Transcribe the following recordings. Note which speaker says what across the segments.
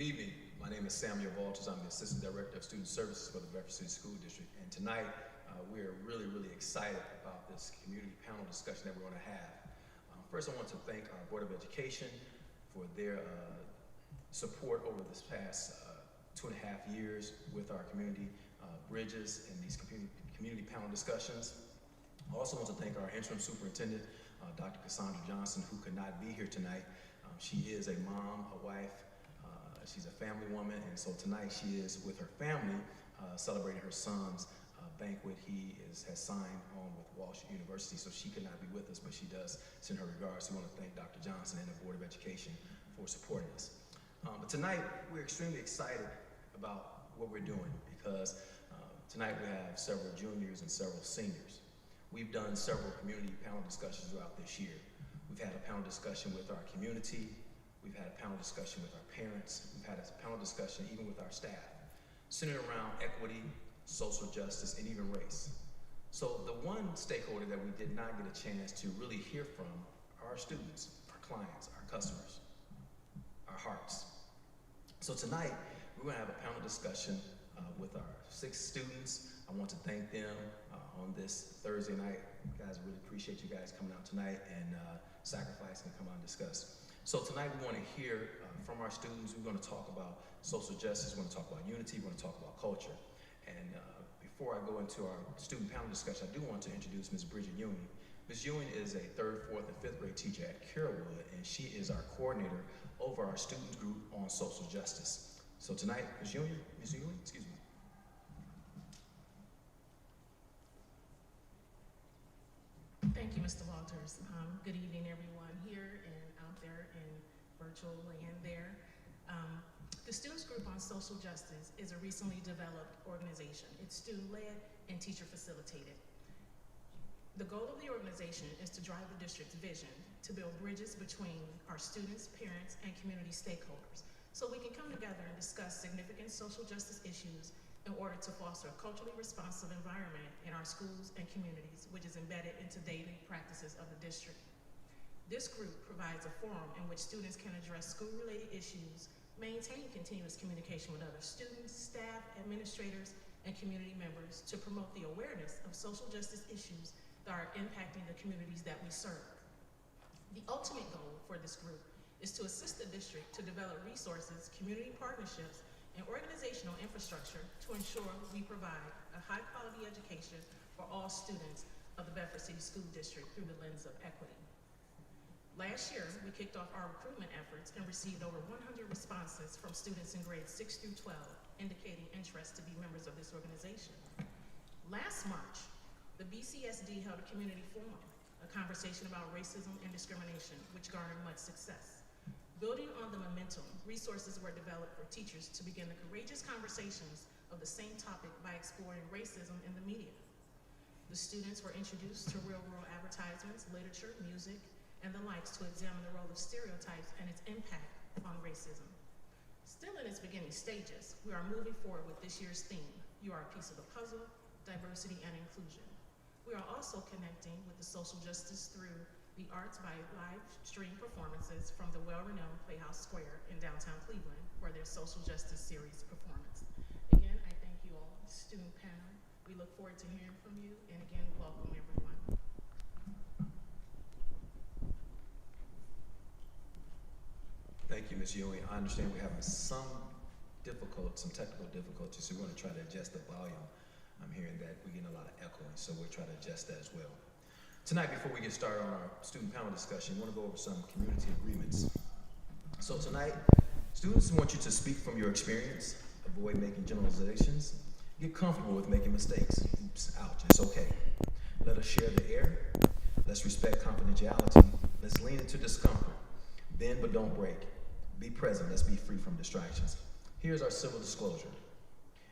Speaker 1: Good evening. My name is Samuel Walters. I'm the Assistant Director of Student Services for the Bedford City School District. And tonight, we are really excited about this community panel discussion that we're going to have. First, I want to thank our Board of Education for their support over this past 2.5 years with our community bridges and these community panel discussions. I also want to thank our interim superintendent, Dr. Cassandra Johnson, who could not be here tonight. She is a mom, a wife, she's a family woman, and so tonight she is with her family celebrating her son's banquet. He has signed on with Walsh University, so she could not be with us, but she does send her regards. So we want to thank Dr. Johnson and the Board of Education for supporting us. But tonight, we're extremely excited about what we're doing because tonight we have several juniors and several seniors. We've done several community panel discussions throughout this year. We've had a panel discussion with our community. We've had a panel discussion with our parents. We've had a panel discussion even with our staff, centered around equity, social justice, and even race. So the one stakeholder that we did not get a chance to really hear from are our students, our clients, our customers, our hearts. So tonight, we're gonna have a panel discussion with our 6 students. I want to thank them on this Thursday night. Guys, I really appreciate you guys coming out tonight and sacrificing and come out and discuss. So tonight we want to hear from our students. We're going to talk about social justice, we're going to talk about unity, we're going to talk about culture. And before I go into our student panel discussion, I do want to introduce Ms. Bridget Ewing. Ms. Ewing is a 3rd, 4th, and 5th grade teacher at Carrollwood, and she is our coordinator over our student group on social justice. So tonight, Ms. Ewing, excuse me.
Speaker 2: Thank you, Mr. Walters. Good evening, everyone here and out there in virtual land there. The Students Group on Social Justice is a recently developed organization. It's student-led and teacher-facilitated. The goal of the organization is to drive the district's vision to build bridges between our students, parents, and community stakeholders so we can come together and discuss significant social justice issues in order to foster a culturally responsive environment in our schools and communities, which is embedded into daily practices of the district. This group provides a forum in which students can address school-related issues, maintain continuous communication with other students, staff, administrators, and community members to promote the awareness of social justice issues that are impacting the communities that we serve. The ultimate goal for this group is to assist the district to develop resources, community partnerships, and organizational infrastructure to ensure we provide a high-quality education for all students of the Bedford City School District through the lens of equity. Last year, we kicked off our recruitment efforts and received over 100 responses from students in grades 6 through 12, indicating interest to be members of this organization. Last March, the BCSD held a community forum, a conversation about racism and discrimination, which garnered much success. Building on the momentum, resources were developed for teachers to begin the courageous conversations of the same topic by exploring racism in the media. The students were introduced to real-world advertisements, literature, music, and the likes to examine the role of stereotypes and its impact on racism. Still in its beginning stages, we are moving forward with this year's theme, You Are a Piece of the Puzzle, Diversity and Inclusion. We are also connecting with the social justice through the arts by live stream performances from the well-renowned Playhouse Square in downtown Cleveland for their social justice series performance. Again, I thank you all, student panel. We look forward to hearing from you, and again, welcome everyone.
Speaker 1: Thank you, Ms. Ewing. I understand we're having some technical difficulties, so we're going to try to adjust the volume. I'm hearing that we're getting a lot of echoing, so we'll try to adjust that as well. Tonight, before we get started on our student panel discussion, we want to go over some community agreements. So tonight, students want you to speak from your experience, avoid making generalizations, get comfortable with making mistakes. Oops, ouch, it's okay. Let us share the air. Let's respect confidentiality. Let's lean into discomfort. Bend but don't break. Be present, let's be free from distractions. Here's our civil disclosure.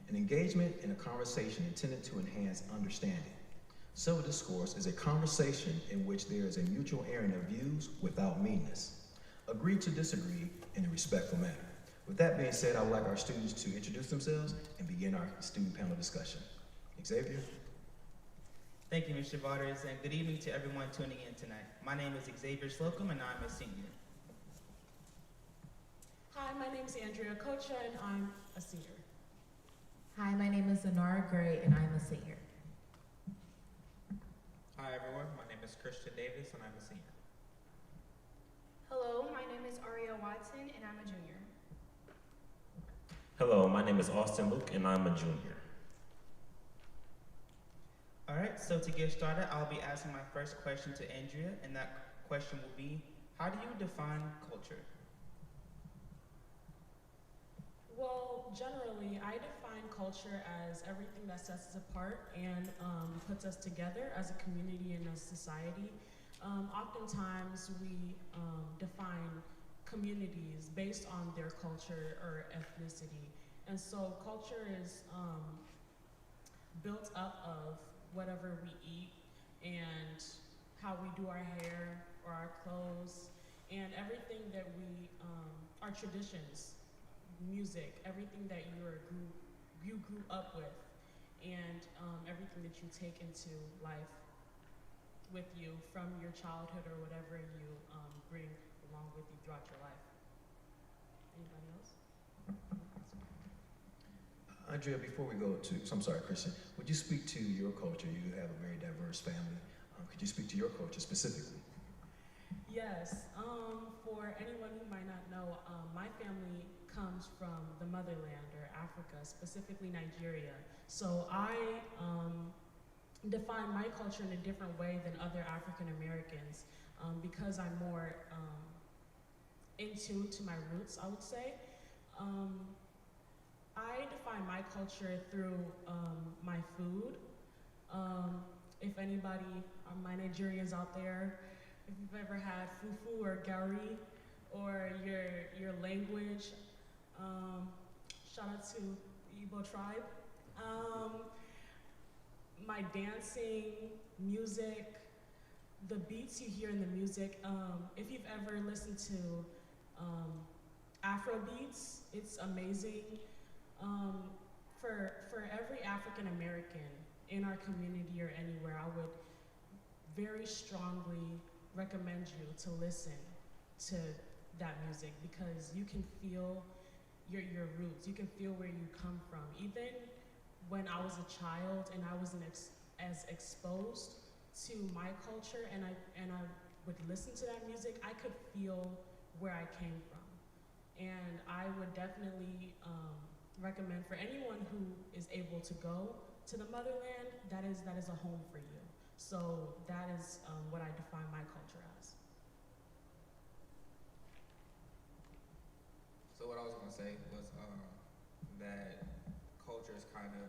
Speaker 1: An engagement in a conversation intended to enhance understanding. Civil discourse is a conversation in which there is a mutual airing of views without meanness. Agree to disagree in a respectful manner. With that being said, I would like our students to introduce themselves and begin our student panel discussion. Xavier?
Speaker 3: Thank you, Mr. Waters, and good evening to everyone tuning in tonight. My name is Xavier Slocum, and I'm a senior.
Speaker 4: Hi, my
Speaker 2: name is Andrea Kocha, and I'm a senior.
Speaker 4: Hi, my name is Zanara Gray, and I'm a senior.
Speaker 3: Hi everyone, my name is Christian Davis and I'm a senior.
Speaker 5: Hello, my name is Aria Watson and I'm a junior.
Speaker 6: Hello, my name is Austin Luke and I'm a junior.
Speaker 3: All right, so to get started, I'll be asking my first question to Andrea, and that question will be, how do you define culture?
Speaker 2: Well, generally, I define culture as everything that sets us apart and puts us together as a community and a society. Oftentimes, we define communities based on their culture or ethnicity. And so culture is built up of whatever we eat and how we do our hair or our clothes and everything that we, our traditions, music, everything that you grew up with, and everything that you take into life with you from your childhood or whatever you bring along with you throughout your life. Anybody else?
Speaker 1: Andrea, before we go to, I'm sorry, Christian, would you speak to your culture? You have a very diverse family. Could you speak to your culture specifically?
Speaker 2: Yes. For anyone who might not know, my family comes from the motherland, or Africa, specifically Nigeria. So I define my culture in a different way than other African Americans because I'm more in tune to my roots, I would say. I define my culture through my food. If anybody, my Nigerians out there, if you've ever had fufu or gari, or your language, shout out to the Igbo tribe. My dancing, music, the beats you hear in the music. If you've ever listened to Afro beats, it's amazing. For every African American in our community or anywhere, I would very strongly recommend you to listen to that music because you can feel your roots. You can feel where you come from. Even when I was a child and I wasn't as exposed to my culture and I would listen to that music, I could feel where I came from. And I would definitely recommend for anyone who is able to go to the motherland, that is a home for you. So that is what I define my culture as.
Speaker 7: So what I was gonna say was that culture is kind of,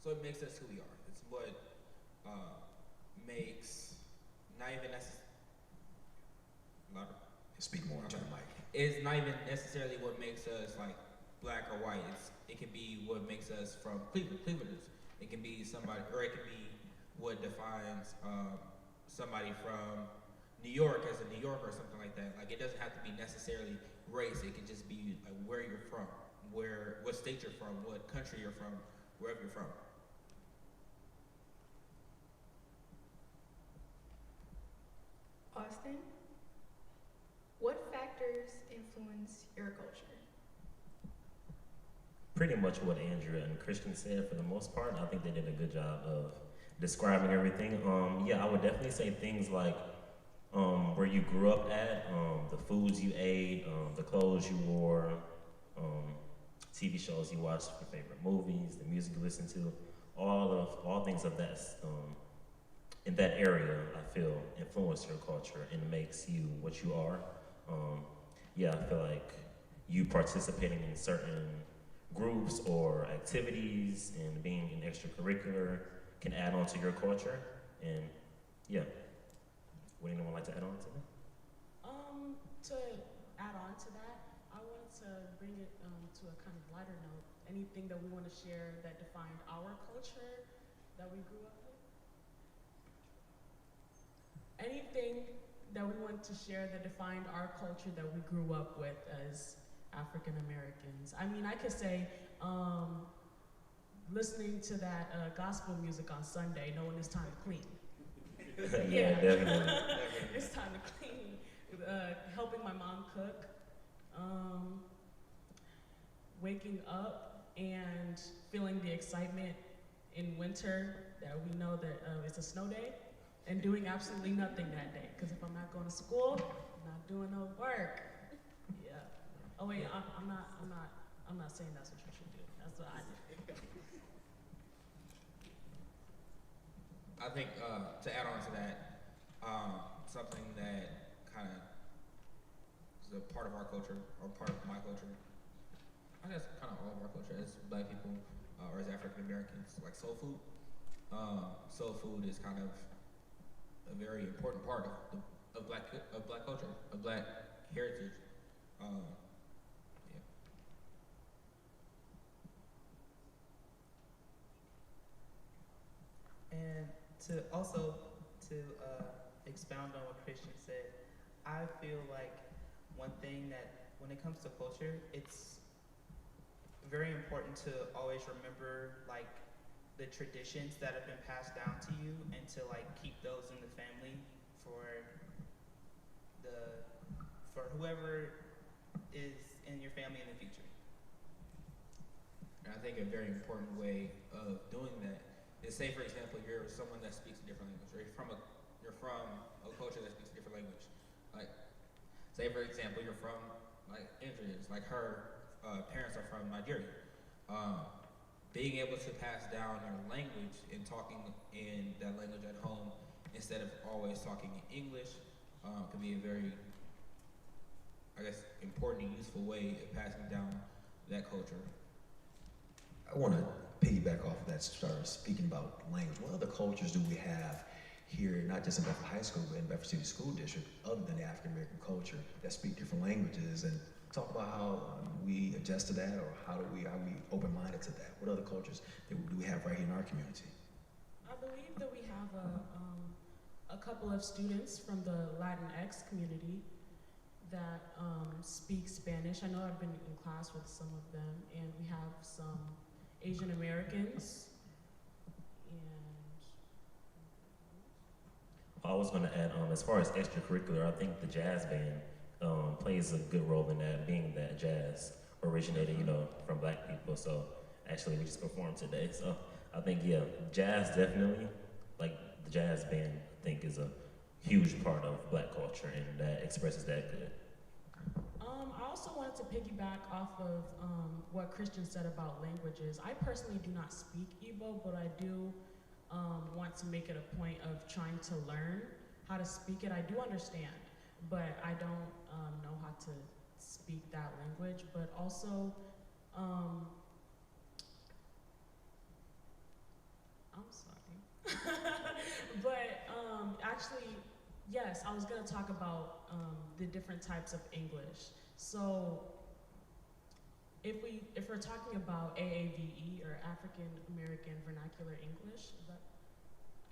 Speaker 7: so it makes us who we are. It's what makes, not even necessarily,
Speaker 1: Speak more into the mic.
Speaker 7: it's not even necessarily what makes us like black or white. It can be what makes us from Clevelanders. It can be somebody, or it can be what defines somebody from New York as a New Yorker or something like that. Like it doesn't have to be necessarily race. It can just be like where you're from, what state you're from, what country you're from, wherever you're from.
Speaker 5: Austin, what factors influence your culture?
Speaker 6: Pretty much what Andrea and Christian said for the most part. I think they did a good job of describing everything. Yeah, I would definitely say things like where you grew up at, the foods you ate, the clothes you wore, TV shows you watched, your favorite movies, the music you listened to, all things of that in that area, I feel influence your culture and makes you what you are. Yeah, I feel like you participating in certain groups or activities and being an extracurricular can add on to your culture. And yeah, would anyone like to add on to that?
Speaker 2: To add on to that, I wanted to bring it to a kind of lighter note. Anything that we want to share that defined our culture that we grew up with? Anything that we want to share that defined our culture that we grew up with as African Americans? I mean, I could say listening to that gospel music on Sunday, knowing it's time to clean.
Speaker 6: Yeah, definitely.
Speaker 2: It's time to clean. Helping my mom cook. waking up and feeling the excitement in winter that we know that it's a snow day, and doing absolutely nothing that day. Because if I'm not going to school, I'm not doing no work. Yeah. Oh wait, I'm not saying that's what you should do. That's what I do.
Speaker 7: I think to add on to that, something that kind of is a part of our culture, or part of my culture, I guess kind of all of our culture as Black people or as African Americans, like soul food. Soul food is kind of a very important part of Black culture, of Black heritage. Yeah.
Speaker 3: And to expound on what Christian said, I feel like one thing that when it comes to culture, it's very important to always remember like the traditions that have been passed down to you, and to like keep those in the family for whoever is in your family in the future.
Speaker 7: And I think a very important way of doing that is, say for example, you're someone that speaks a different language, or you're from a culture that speaks a different language. Like, say for example, you're from like Andrea's, like her parents are from Nigeria. Being able to pass down your language and talking in that language at home instead of always talking in English can be a very, I guess, important and useful way of passing down that culture.
Speaker 1: I want to piggyback off of that, start speaking about language. What other cultures do we have here, not just in Bedford High School, but in Bedford City School District, other than the African American culture, that speak different languages, and talk about how we adjust to that, or how we open-minded to that? What other cultures do we have right here in our community?
Speaker 2: I believe that we have a couple of students from the Latinx community that speak Spanish. I know I've been in class with some of them, and we have some Asian Americans.
Speaker 6: I was going to add, as far as extracurricular, I think the jazz band plays a good role in that, being that jazz originated, from Black people. So actually, we just performed today. So I think, yeah, jazz definitely, like the jazz band, I think is a huge part of Black culture, and that expresses that good.
Speaker 2: I also wanted to piggyback off of what Christian said about languages. I personally do not speak Igbo, but I do want to make it a point of trying to learn how to speak it. I do understand, but I don't know how to speak that language. But also, I'm sorry. But actually, yes, I was going to talk about the different types of English. So if we're talking about AAVE, or African American Vernacular English,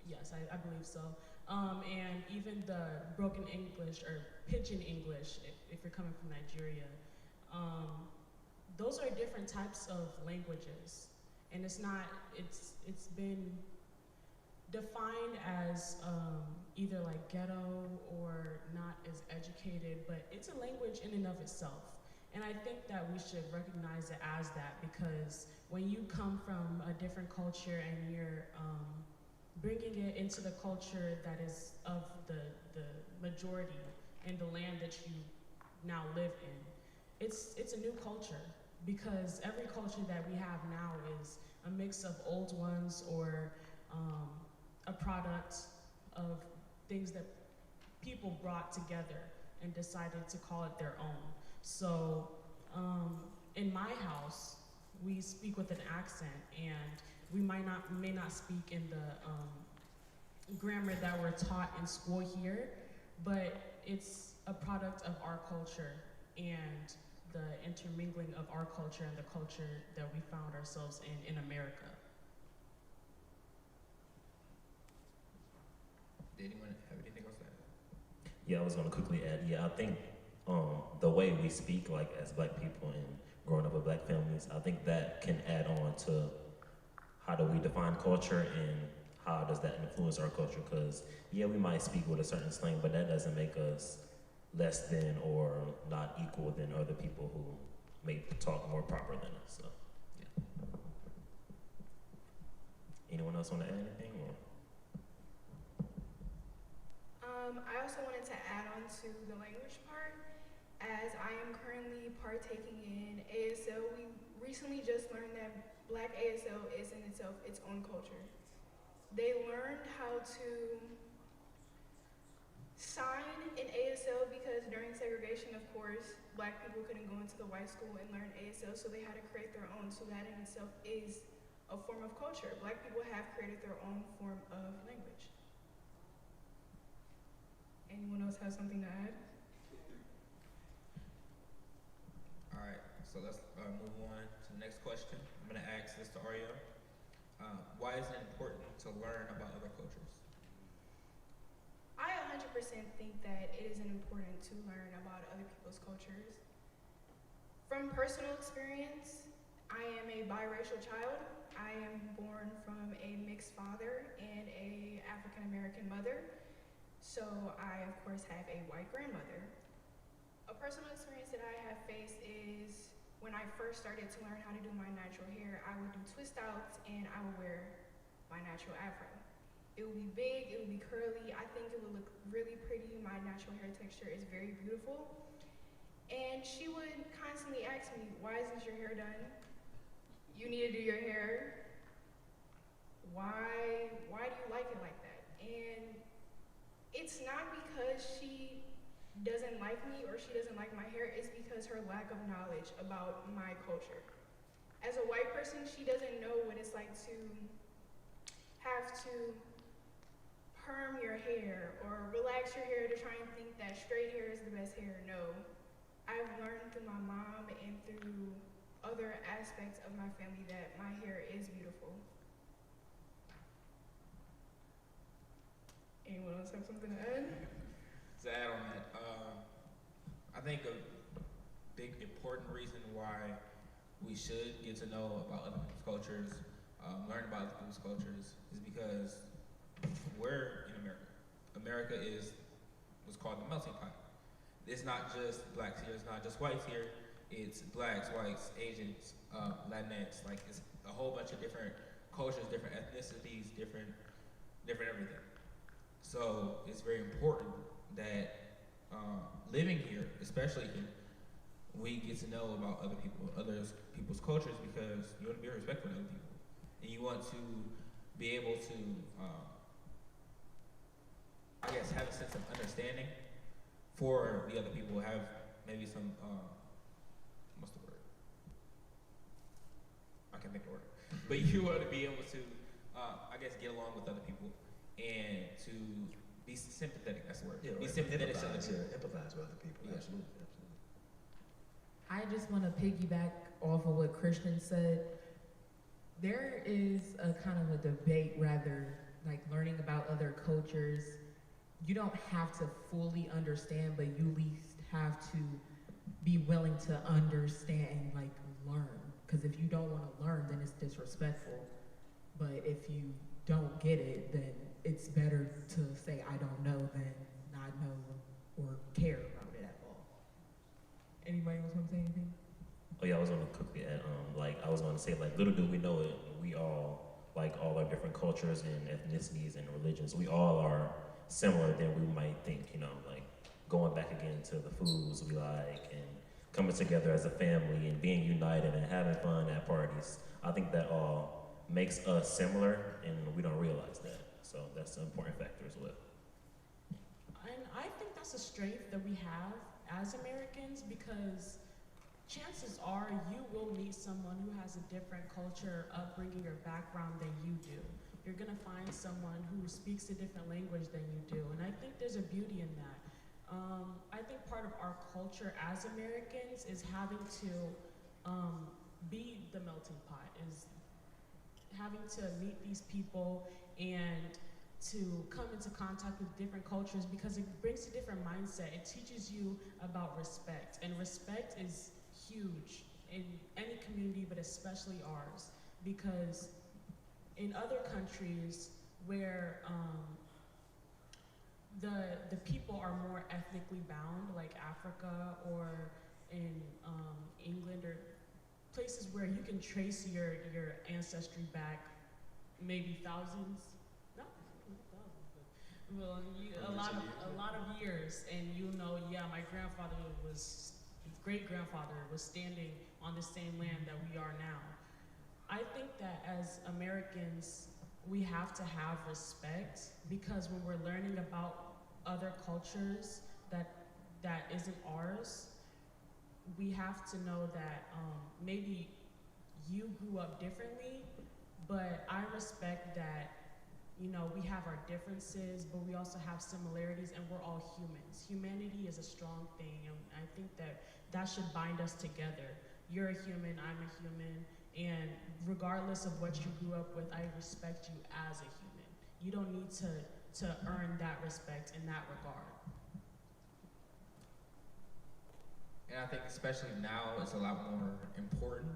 Speaker 2: yes, I believe so. And even the broken English or pidgin English, if you're coming from Nigeria, those are different types of languages, and it's been defined as either like ghetto or not as educated, but it's a language in and of itself. And I think that we should recognize it as that, because when you come from a different culture and you're bringing it into the culture that is of the majority in the land that you now live in, it's a new culture, because every culture that we have now is a mix of old ones, or a product of things that people brought together and decided to call it their own. So in my house, we speak with an accent, and we may not speak in the grammar that we're taught in school here, but it's a product of our culture and the intermingling of our culture and the culture that we found ourselves in America.
Speaker 7: Did anyone have anything else to add?
Speaker 6: Yeah, I was going to quickly add, I think the way we speak, like as Black people and growing up with Black families, I think that can add on to how do we define culture, and how does that influence our culture? Because, yeah, we might speak with a certain slang, but that doesn't make us less than or not equal than other people who may talk more proper than us. So, yeah. Anyone else want to add anything? Or?
Speaker 5: I also wanted to add on to the language part. As I am currently partaking in ASL, we recently just learned that Black ASL is in itself its own culture. They learned how to sign in ASL because during segregation, of course, Black people couldn't go into the white school and learn ASL, so they had to create their own. So that in itself is a form of culture. Black people have created their own form of language. Anyone else have something to add?
Speaker 7: All right, so let's move on to the next question. I'm going to ask this to Aria. Why is it important to learn about other cultures?
Speaker 5: I 100% think that it is important to learn about other people's cultures. From personal experience, I am a biracial child. I am born from a mixed father and a African American mother. So I, of course, have a white grandmother. A personal experience that I have faced is when I first started to learn how to do my natural hair, I would do twist outs and I would wear my natural afro. It would be big, it would be curly. I think it would look really pretty. My natural hair texture is very beautiful. And she would constantly ask me, why isn't your hair done? You need to do your hair. Why do you like it like that? And it's not because she doesn't like me or she doesn't like my hair, it's because her lack of knowledge about my culture. As a white person, she doesn't know what it's like to have to perm your hair or relax your hair to try and think that straight hair is the best hair. No. I've learned through my mom and through other aspects of my family that my hair is beautiful. Anyone else have something to add?
Speaker 7: To add on that, I think a big important reason why we should get to know about other people's cultures, learn about other people's cultures, is because we're in America. America is what's called the melting pot. It's not just blacks here, it's not just whites here, it's blacks, whites, Asians, Latinx, like it's a whole bunch of different cultures, different ethnicities, different everything. So it's very important that living here, especially here, we get to know about other people's cultures because you want to be respectful of other people. And you want to be able to, I guess, have a sense of understanding for the other people, have maybe some, what's the word? I can't think of the word. But you want to be able to, I guess, get along with other people and to be sympathetic, that's the word.
Speaker 1: Yeah,
Speaker 7: be
Speaker 1: right.
Speaker 7: sympathetic to other people.
Speaker 1: Empathize with other people,
Speaker 7: Yeah.
Speaker 1: absolutely.
Speaker 4: I just want to piggyback off of what Christian said. There is a kind of a debate, rather, like learning about other cultures. You don't have to fully understand, but you at least have to be willing to understand and like learn. Because if you don't want to learn, then it's disrespectful. But if you don't get it, then it's better to say I don't know than not know or care about it at all. Anybody else want to say anything?
Speaker 6: Oh yeah, I was gonna quickly add, like I was gonna say, like little do we know it, we all, like all our different cultures and ethnicities and religions, we all are similar than we might think, you know, like going back again to the foods we like and coming together as a family and being united and having fun at parties. I think that all makes us similar and we don't realize that. So that's an important factor as well.
Speaker 2: And I think that's a strength that we have as Americans because chances are you will meet someone who has a different culture, upbringing, or background than you do. You're gonna find someone who speaks a different language than you do, and I think there's a beauty in that. I think part of our culture as Americans is having to be the melting pot, is having to meet these people and to come into contact with different cultures because it brings a different mindset. It teaches you about respect, and respect is huge in any community, but especially ours, because in other countries where the people are more ethnically bound, like Africa or
Speaker 8: in England, or places where you can trace your ancestry back maybe thousands, not thousands, but well, a lot of years, and you know, yeah, my great grandfather was standing on the same land that we are now. I think that as Americans, we have to have respect, because when we're learning about other cultures that isn't ours, we have to know that maybe you grew up differently, but I respect that, you know, we have our differences, but we also have similarities, and we're all humans. Humanity is a strong thing, and I think that should bind us together. You're a human, I'm a human, and regardless of what you grew up with, I respect you as a human. You don't need to earn that respect in that regard.
Speaker 7: And I think especially now it's a lot more important.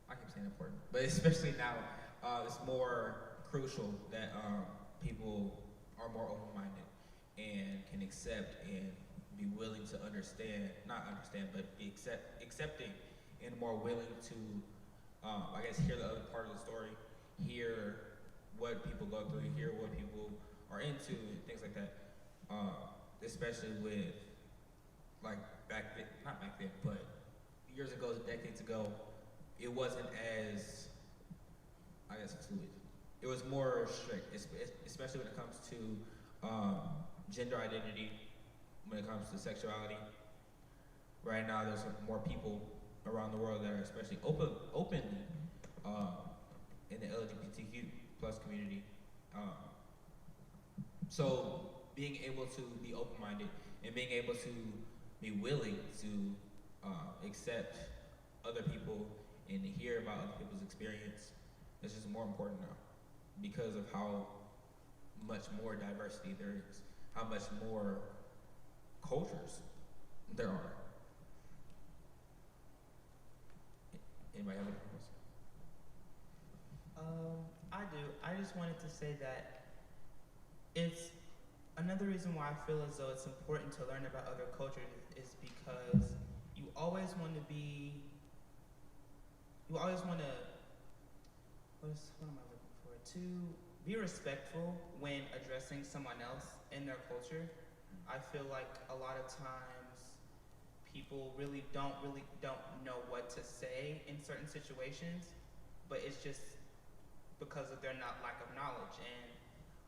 Speaker 7: I keep saying important, but especially now it's more crucial that people are more open-minded and can accept and be willing to not understand, but be accepting and more willing to, I guess, hear the other part of the story, hear what people go through, hear what people are into, and things like that. Especially with, like, not back then, but years ago, decades ago, it wasn't as, I guess, fluid. It was more strict, especially when it comes to gender identity, when it comes to sexuality. Right now, there's more people around the world that are especially openly in the LGBTQ plus community. So being able to be open-minded and being able to be willing to accept other people and hear about other people's experience is just more important now, because of how much more diversity there is, how much more cultures there are. Anybody have any comments?
Speaker 3: I do. I just wanted to say that it's another reason why I feel as though it's important to learn about other cultures is because you always want to be, what am I looking for? To be respectful when addressing someone else in their culture. I feel like a lot of times people really don't know what to say in certain situations, but it's just because of their lack of knowledge. And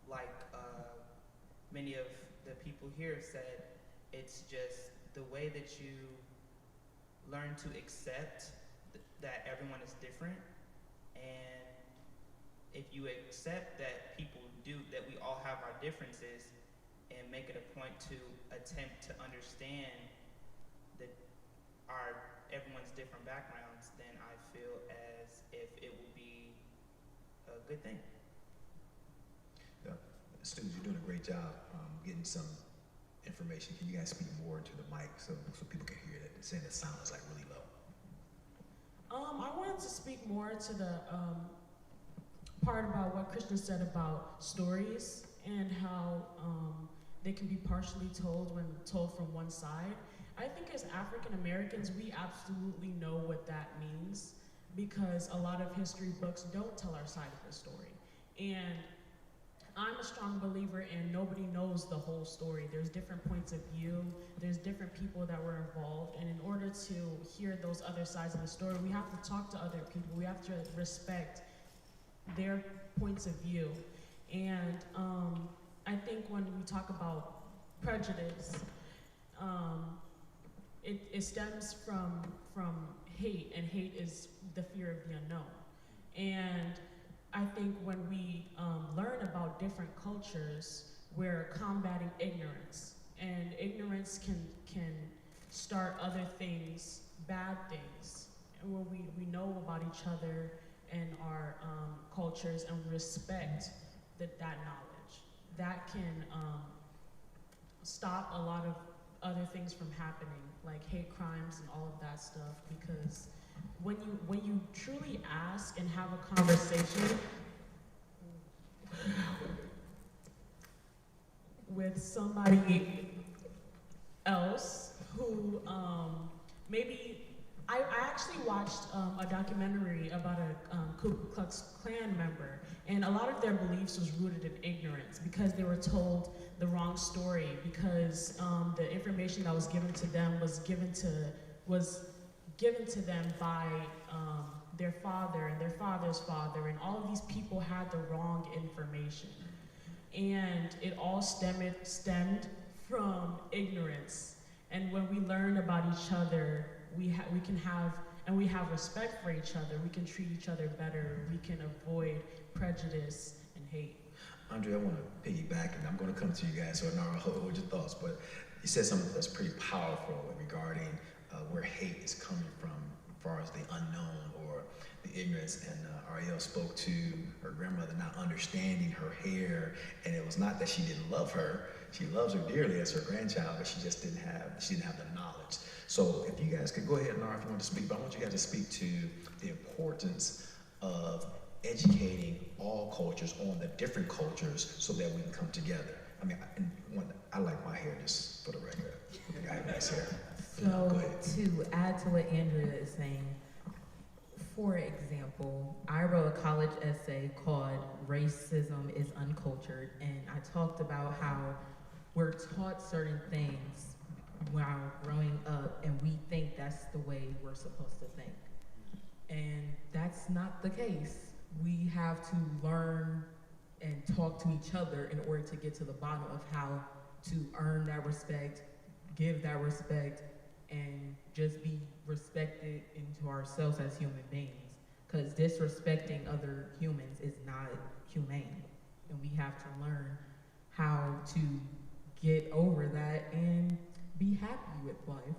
Speaker 3: like many of the people here said, it's just the way that you learn to accept that everyone is different, and if you accept that that we all have our differences, and make it a point to attempt to understand everyone's different backgrounds, then I feel as if it will be a good thing.
Speaker 1: Yeah. Students, you're doing a great job getting some information. Can you guys speak more to the mic so people can hear that? They're saying the sound is like really low.
Speaker 8: I wanted to speak more to the part about what Christian said about stories and how they can be partially told when told from one side. I think as African Americans, we absolutely know what that means, because a lot of history books don't tell our side of the story. And I'm a strong believer in nobody knows the whole story. There's different points of view, there's different people that were involved, and in order to hear those other sides of the story, we have to talk to other people, we have to respect their points of view. And I think when we talk about prejudice, it stems from hate, and hate is the fear of the unknown. And I think when we learn about different cultures, we're combating ignorance, and ignorance can start other things, bad things, and when we know about each other and our cultures, and respect that knowledge, that can stop a lot of other things from happening, like hate crimes and all of that stuff, because when you truly ask and have a conversation with somebody else who maybe I actually watched a documentary about a Ku Klux Klan member, and a lot of their beliefs was rooted in ignorance because they were told the wrong story, because the information that was given to them was given to them by their father and their father's father, and all of these people had the wrong information. And it all stemmed from ignorance. And when we learn about each other, we have respect for each other. We can treat each other better. We can avoid prejudice and hate.
Speaker 1: Andre, I want to piggyback, and I'm going to come to you guys, so Nara, hold your thoughts. But you said something that's pretty powerful regarding where hate is coming from, as far as the unknown or the ignorance. And Ariel spoke to her grandmother not understanding her hair, and it was not that she didn't love her. She loves her dearly as her grandchild, but she didn't have the knowledge. So if you guys could go ahead, Nara, if you want to speak, but I want you guys to speak to the importance of educating all cultures on the different cultures so that we can come together. I mean, I like my hair, just for the record. I have nice hair.
Speaker 4: So to add to what Andrea is saying, for example, I wrote a college essay called Racism is Uncultured, and I talked about how we're taught certain things while growing up, and we think that's the way we're supposed to think. And that's not the case. We have to learn and talk to each other in order to get to the bottom of how to earn that respect, give that respect, and just be respected into ourselves as human beings. Because disrespecting other humans is not humane. And we have to learn how to get over that and be happy with life.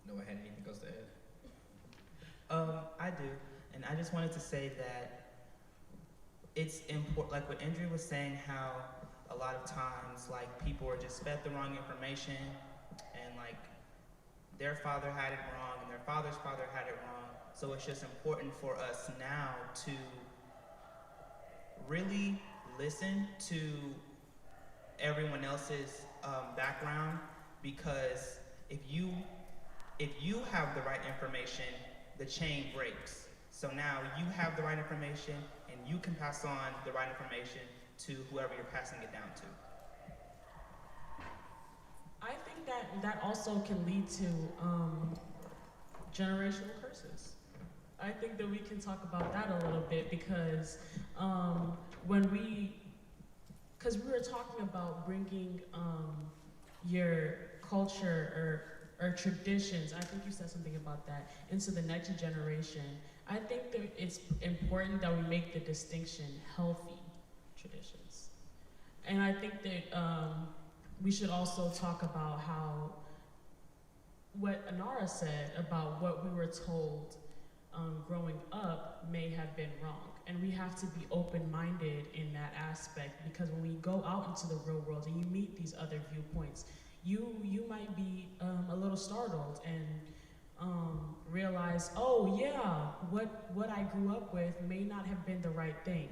Speaker 7: Noah had anything else to add?
Speaker 3: I do, and I just wanted to say that it's important, like what Andrew was saying, how a lot of times, like, people are just fed the wrong information, and like, their father had it wrong, and their father's father had it wrong, so it's just important for us now to really listen to everyone else's background, because if you have the right information, the chain breaks. So now you have the right information, and you can pass on the right information to whoever you're passing it down to.
Speaker 8: I think that also can lead to generational curses. I think that we can talk about that a little bit, because because we were talking about bringing your culture or traditions, I think you said something about that, into the next generation. I think that it's important that we make the distinction healthy traditions. And I think that we should also talk about how, what Anara said about what we were told growing up may have been wrong. And we have to be open-minded in that aspect, because when we go out into the real world and you meet these other viewpoints, you might be a little startled and realize, oh yeah, what I grew up with may not have been the right thing.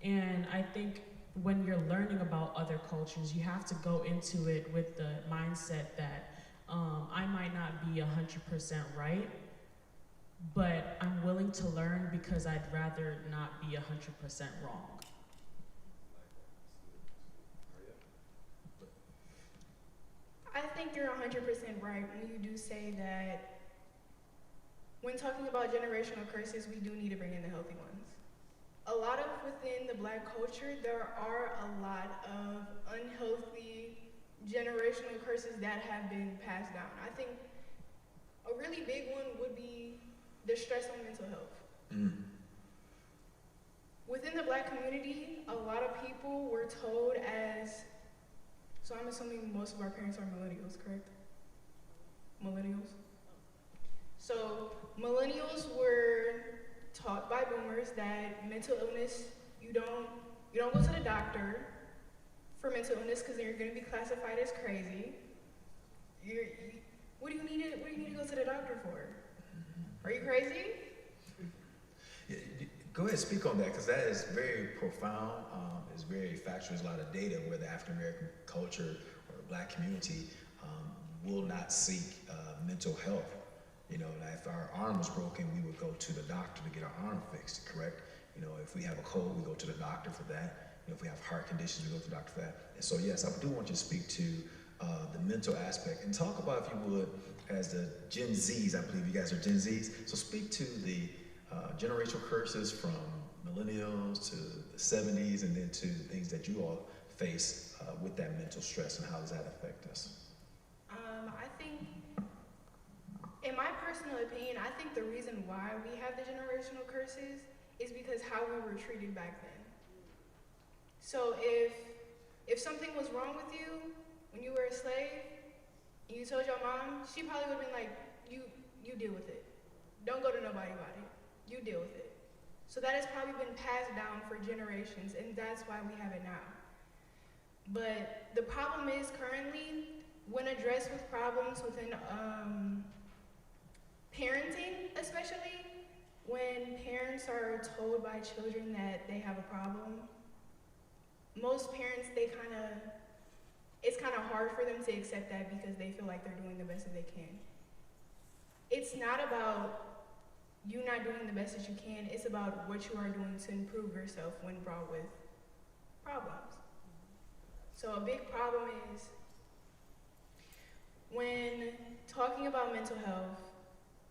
Speaker 8: And I think when you're learning about other cultures, you have to go into it with the mindset that I might not be 100% right, but I'm willing to learn because I'd rather not be 100% wrong.
Speaker 5: I think you're 100% right when you do say that when talking about generational curses, we do need to bring in the healthy ones. A lot of within the Black culture, there are a lot of unhealthy generational curses that have been passed down. I think a really big one would be the stress on mental health. Within the Black community, a lot of people were told as, so I'm assuming most of our parents are millennials, correct? Millennials? So millennials were taught by boomers that mental illness, you don't go to the doctor for mental illness because then you're going to be classified as crazy. What do you need to go to the doctor for? Are you crazy?
Speaker 1: Yeah, Go ahead, speak on that, because that is very profound. It's very factual. There's a lot of data where the African American culture or the Black community will not seek mental health. You know, if our arm was broken, we would go to the doctor to get our arm fixed, correct? You know, if we have a cold, we go to the doctor for that. You know, if we have heart conditions, we go to the doctor for that. And so, yes, I do want you to speak to the mental aspect and talk about, if you would, as the Gen Zs, I believe you guys are Gen Zs. So speak to the generational curses from millennials to the 70s and then to things that you all face with that mental stress, and how does that affect us?
Speaker 5: I think, in my personal opinion, I think the reason why we have the generational curses is because how we were treated back then. So if something was wrong with you when you were a slave, and you told your mom, she probably would have been like, you deal with it. Don't go to nobody about it. You deal with it. So that has probably been passed down for generations, and that's why we have it now. But the problem is currently, when addressed with problems within parenting, especially, when parents are told by children that they have a problem, most parents, it's kind of hard for them to accept that because they feel like they're doing the best that they can. It's not about you not doing the best that you can, it's about what you are doing to improve yourself when brought with problems. So a big problem is when talking about mental health,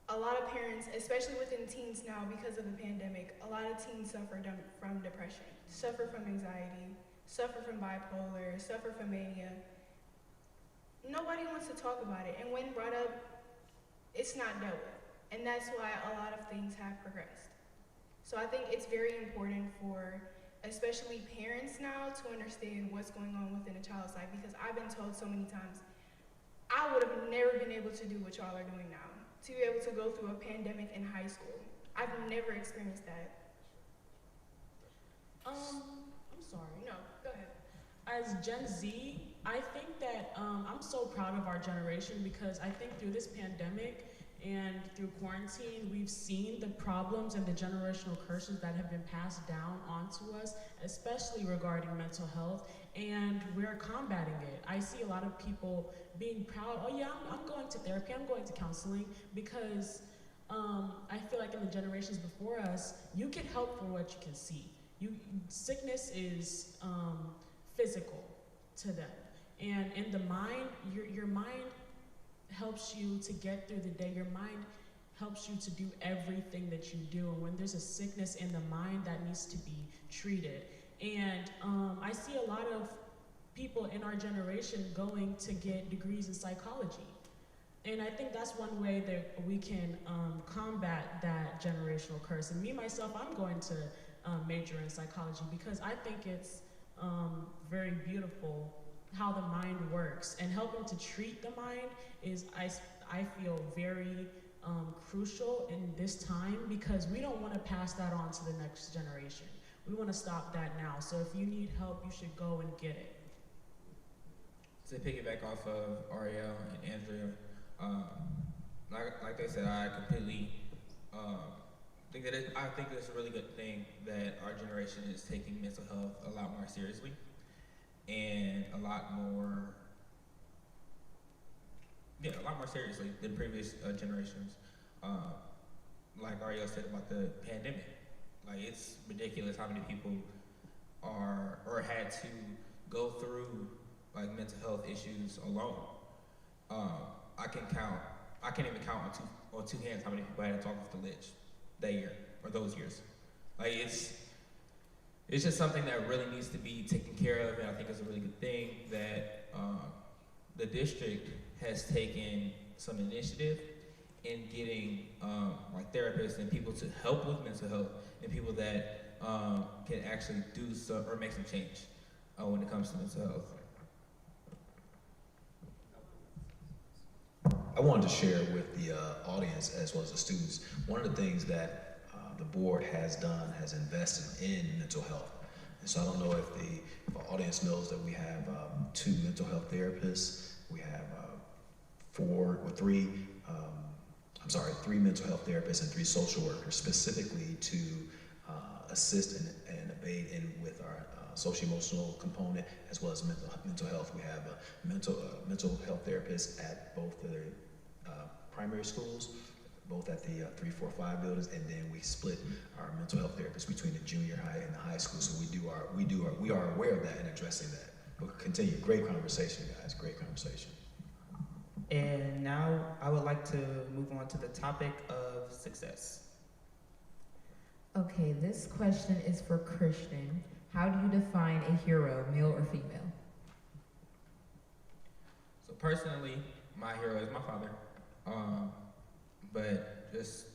Speaker 5: a lot of parents, especially within teens now because of the pandemic, a lot of teens suffer from depression, suffer from anxiety, suffer from bipolar, suffer from mania. Nobody wants to talk about it, and when brought up, it's not dealt with. And that's why a lot of things have progressed. So I think it's very important for especially parents now to understand what's going on within a child's life, because I've been told so many times, I would have never been able to do what y'all are doing now, to be able to go through a pandemic in high school. I've never experienced that.
Speaker 8: I'm sorry.
Speaker 5: No, go ahead.
Speaker 8: As Gen Z, I think that I'm so proud of our generation, because I think through this pandemic and through quarantine, we've seen the problems and the generational curses that have been passed down onto us, especially regarding mental health, and we're combating it. I see a lot of people being proud, oh yeah, I'm going to therapy, I'm going to counseling, because I feel like in the generations before us, you get help for what you can see. Sickness is physical to them. And in the mind, your mind helps you to get through the day. Your mind helps you to do everything that you do. And when there's a sickness in the mind, that needs to be treated. And I see a lot of people in our generation going to get degrees in psychology. And I think that's one way that we can combat that generational curse. And me, myself, I'm going to major in psychology because I think it's very beautiful how the mind works, and helping to treat the mind is, I feel, very crucial in this time, because we don't want to pass that on to the next generation. We want to stop that now. So if you need help, you should go and get it.
Speaker 7: To piggyback off of Ariel and Andrea, like they said, I completely think it's a really good thing that our generation is taking mental health a lot more seriously and a lot more seriously than previous generations. Like Ariel said about the pandemic, like it's ridiculous how many people are or had to go through like mental health issues alone. I can't even count on two hands how many people had to talk off the ledge that year or those years. Like it's just something that really needs to be taken care of, and I think it's a really good thing that the district has taken some initiative in getting like therapists and people to help with mental health, and people that can actually do some or make some change when it comes to mental health.
Speaker 1: I wanted to share with the audience as well as the students, one of the things that the board has done has invested in mental health. And so I don't know if the audience knows that we have 2 mental health therapists, we have 3 mental health therapists and 3 social workers specifically to assist and aid in with our socio-emotional component as well as mental health. We have a mental health therapists at both the primary schools, both at the 3, 4, 5 buildings, and then we split our mental health therapists between the junior high and the high school. So we are aware of that and addressing that. But continue. Great conversation, guys. Great conversation.
Speaker 3: And now I would like to move on to the topic of success.
Speaker 4: Okay, this question is for Christian. How do you define a hero, male or female?
Speaker 7: So personally, my hero is my father. But just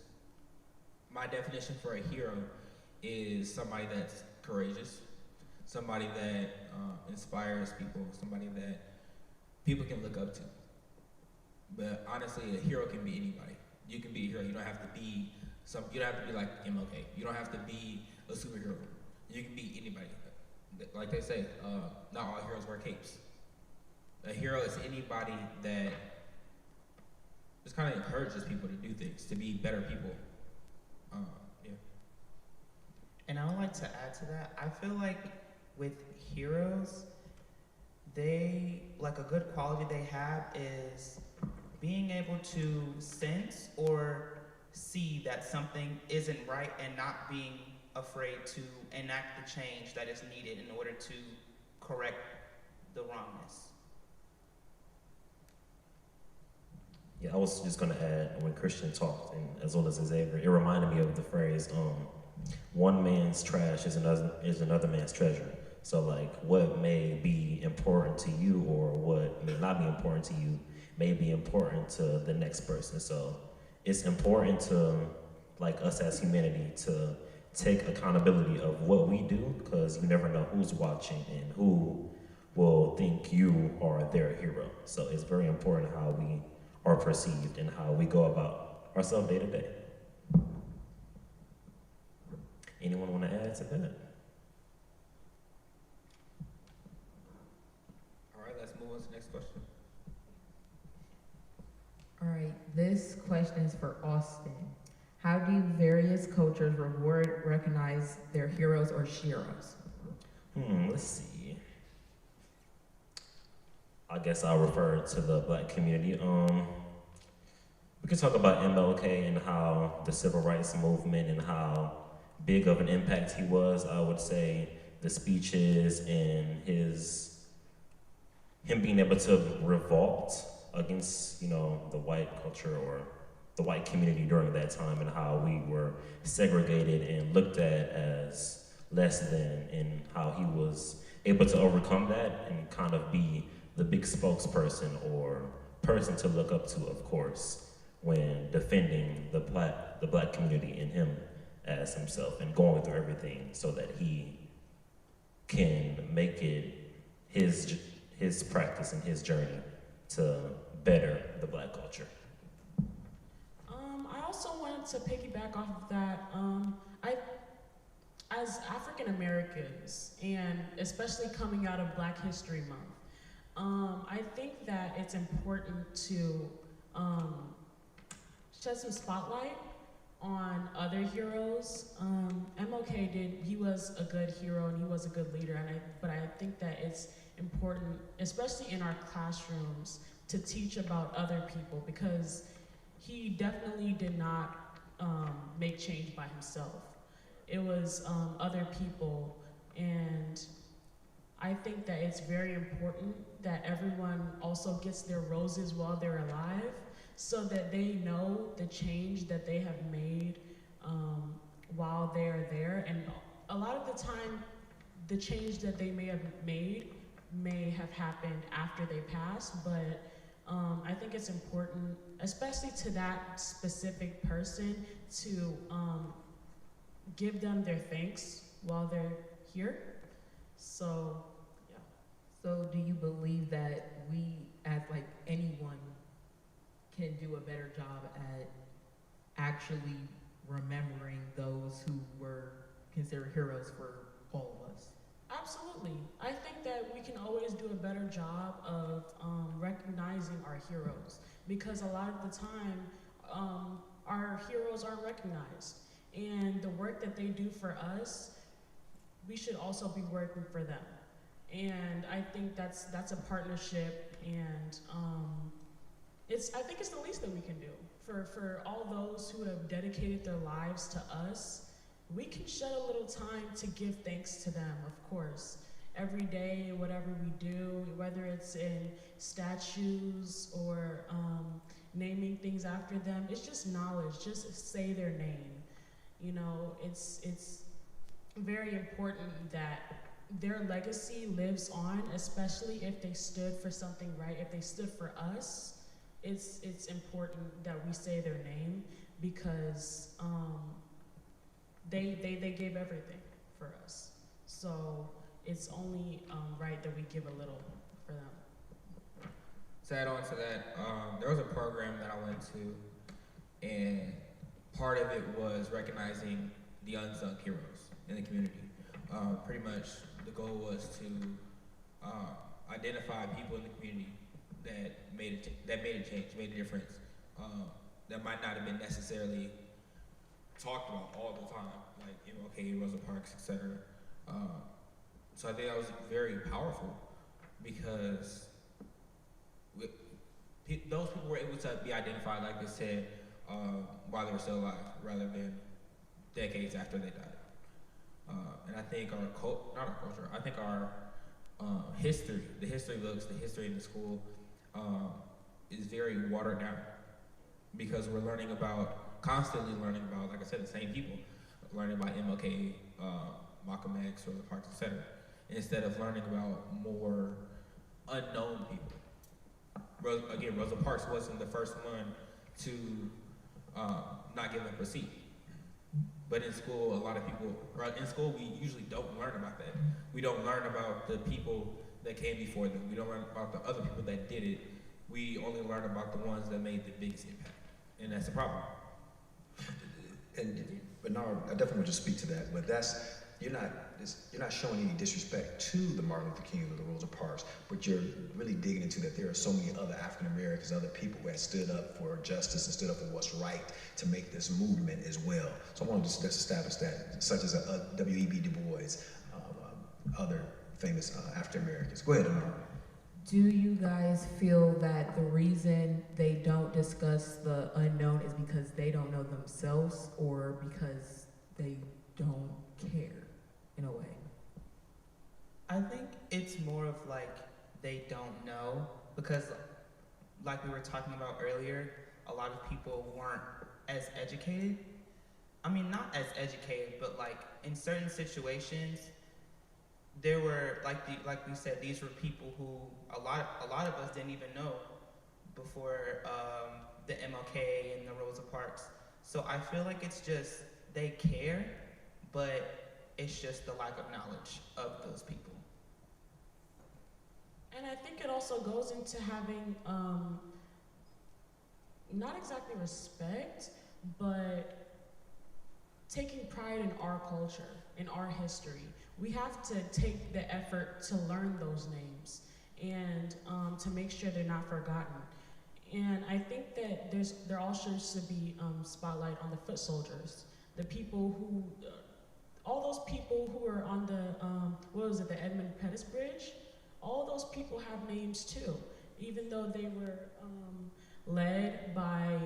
Speaker 7: my definition for a hero is somebody that's courageous, somebody that inspires people, somebody that people can look up to. But honestly, a hero can be anybody. You can be a hero. You don't have to be you don't have to be like MLK. You don't have to be a superhero. You can be anybody. Like they say, not all heroes wear capes. A hero is anybody that just kind of encourages people to do things, to be better people. Yeah.
Speaker 3: And I would like to add to that, I feel like with heroes, like a good quality they have is being able to sense or see that something isn't right and not being afraid to enact the change that is needed in order to correct the wrongness.
Speaker 6: Yeah, I was just gonna add, when Christian talked, and as well as Xavier, it reminded me of the phrase, one man's trash is another man's treasure. So like what may be important to you or what may not be important to you may be important to the next person. So it's important to, like us as humanity, to take accountability of what we do, because you never know who's watching and who will think you are their hero. So it's very important how we are perceived and how we go about ourselves day to day. Anyone want to add to that?
Speaker 7: All right, let's move on to the next question.
Speaker 4: All right, this question is for Austin. How do various cultures reward, recognize their heroes or sheroes?
Speaker 6: Let's see. I guess I'll refer to the Black community. We could talk about MLK and how the civil rights movement and how big of an impact he was. I would say the speeches and him being able to revolt against, the white culture or the white community during that time, and how we were segregated and looked at as less than, and how he was able to overcome that and kind of be the big spokesperson or person to look up to, of course, when defending the black community and him as himself, and going through everything so that he can make it his practice and his journey to better the Black culture.
Speaker 8: I also wanted to piggyback off of that. As African Americans, and especially coming out of Black History Month, I think that it's important to shed some spotlight on other heroes. MLK he was a good hero and he was a good leader, but I think that it's important, especially in our classrooms, to teach about other people, because he definitely did not make change by himself. It was other people, and I think that it's very important that everyone also gets their roses while they're alive, so that they know the change that they have made while they're there. And a lot of the time, the change that they may have made may have happened after they passed, but I think it's important, especially to that specific person, to give them their thanks while they're here. So, yeah.
Speaker 4: So do you believe that we, as like anyone, can do a better job at actually remembering those who were considered heroes for all of us?
Speaker 8: Absolutely. I think that we can always do a better job of recognizing our heroes, because a lot of the time, our heroes aren't recognized. And the work that they do for us, we should also be working for them. And I think that's a partnership, and I think it's the least that we can do. For all those who have dedicated their lives to us, we can shed a little time to give thanks to them, of course. Every day, whatever we do, whether it's in statues or naming things after them, it's just knowledge, just say their name. You know, it's very important that their legacy lives on, especially if they stood for something right, if they stood for us. It's important that we say their name, because they gave everything for us. So it's only right that we give a little for them.
Speaker 7: To add on to that, there was a program that I went to, and part of it was recognizing the unsung heroes in the community. Pretty much the goal was to identify people in the community that made a change, made a difference, that might not have been necessarily talked about all the time, like MLK, Rosa Parks, etc. So I think that was very powerful, because those people were able to be identified, like they said, while they were still alive, rather than decades after they died. And I think our history, the history books, the history in the school, is very watered down, because we're constantly learning about, like I said, the same people, learning about MLK, Malcolm X, Rosa Parks, etc., instead of learning about more unknown people. Rosa Parks wasn't the first one to not give up a seat. But in school, we usually don't learn about that. We don't learn about the people that came before them. We don't learn about the other people that did it. We only learn about the ones that made the biggest impact. And that's a problem.
Speaker 1: And Bernard, I definitely want to speak to that, but you're not showing any disrespect to the Martin Luther King or the Rosa Parks, but you're really digging into that there are so many other African Americans, other people who have stood up for justice and stood up for what's right to make this movement as well. So I want to just establish that, such as W.E.B. Du Bois, other famous African Americans. Go ahead, Bernard.
Speaker 4: Do you guys feel that the reason they don't discuss the unknown is because they don't know themselves, or because they don't care, in a way?
Speaker 3: I think it's more of like they don't know, because like we were talking about earlier, a lot of people weren't as educated. I mean, not as educated, but like in certain situations, there were, like we said, these were people who a lot of us didn't even know before the MLK and the Rosa Parks. So I feel like it's just they care, but it's just the lack of knowledge of those people.
Speaker 8: And I think it also goes into having not exactly respect, but taking pride in our culture, in our history. We have to take the effort to learn those names and to make sure they're not forgotten. And I think that there also should be spotlight on the foot soldiers, the people who, all those people who are on the, the Edmund Pettus Bridge, all those people have names too, even though they were led by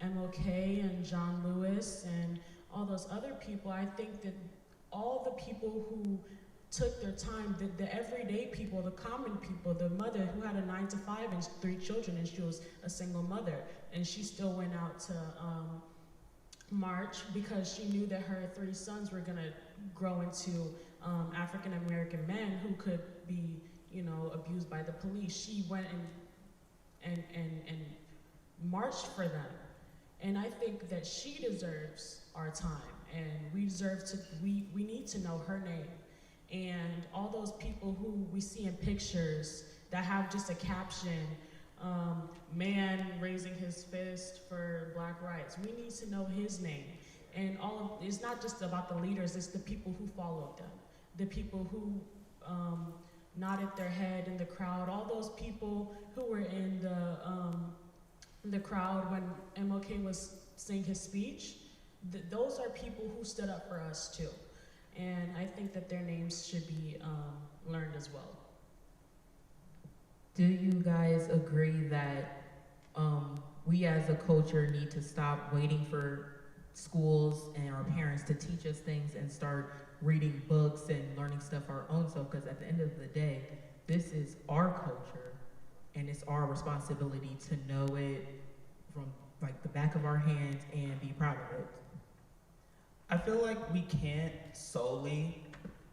Speaker 8: MLK and John Lewis and all those other people. I think that all the people who took their time, the everyday people, the common people, the mother who had a 9-to-5 and 3 children, and she was a single mother, and she still went out to march because she knew that her 3 sons were gonna grow into African American men who could be, abused by the police. She went and marched for them. And I think that she deserves our time, and we need to know her name. And all those people who we see in pictures that have just a caption, man raising his fist for black rights, we need to know his name. And it's not just about the leaders, it's the people who followed them, the people who nodded their head in the crowd, all those people who were in the crowd when MLK was saying his speech. those are people who stood up for us too. And I think that their names should be learned as well.
Speaker 4: Do you guys agree that we as a culture need to stop waiting for schools and our parents to teach us things and start reading books and learning stuff our own self? Because at the end of the day, this is our culture and it's our responsibility to know it from like the back of our hands and be proud of it.
Speaker 3: I feel like we can't solely,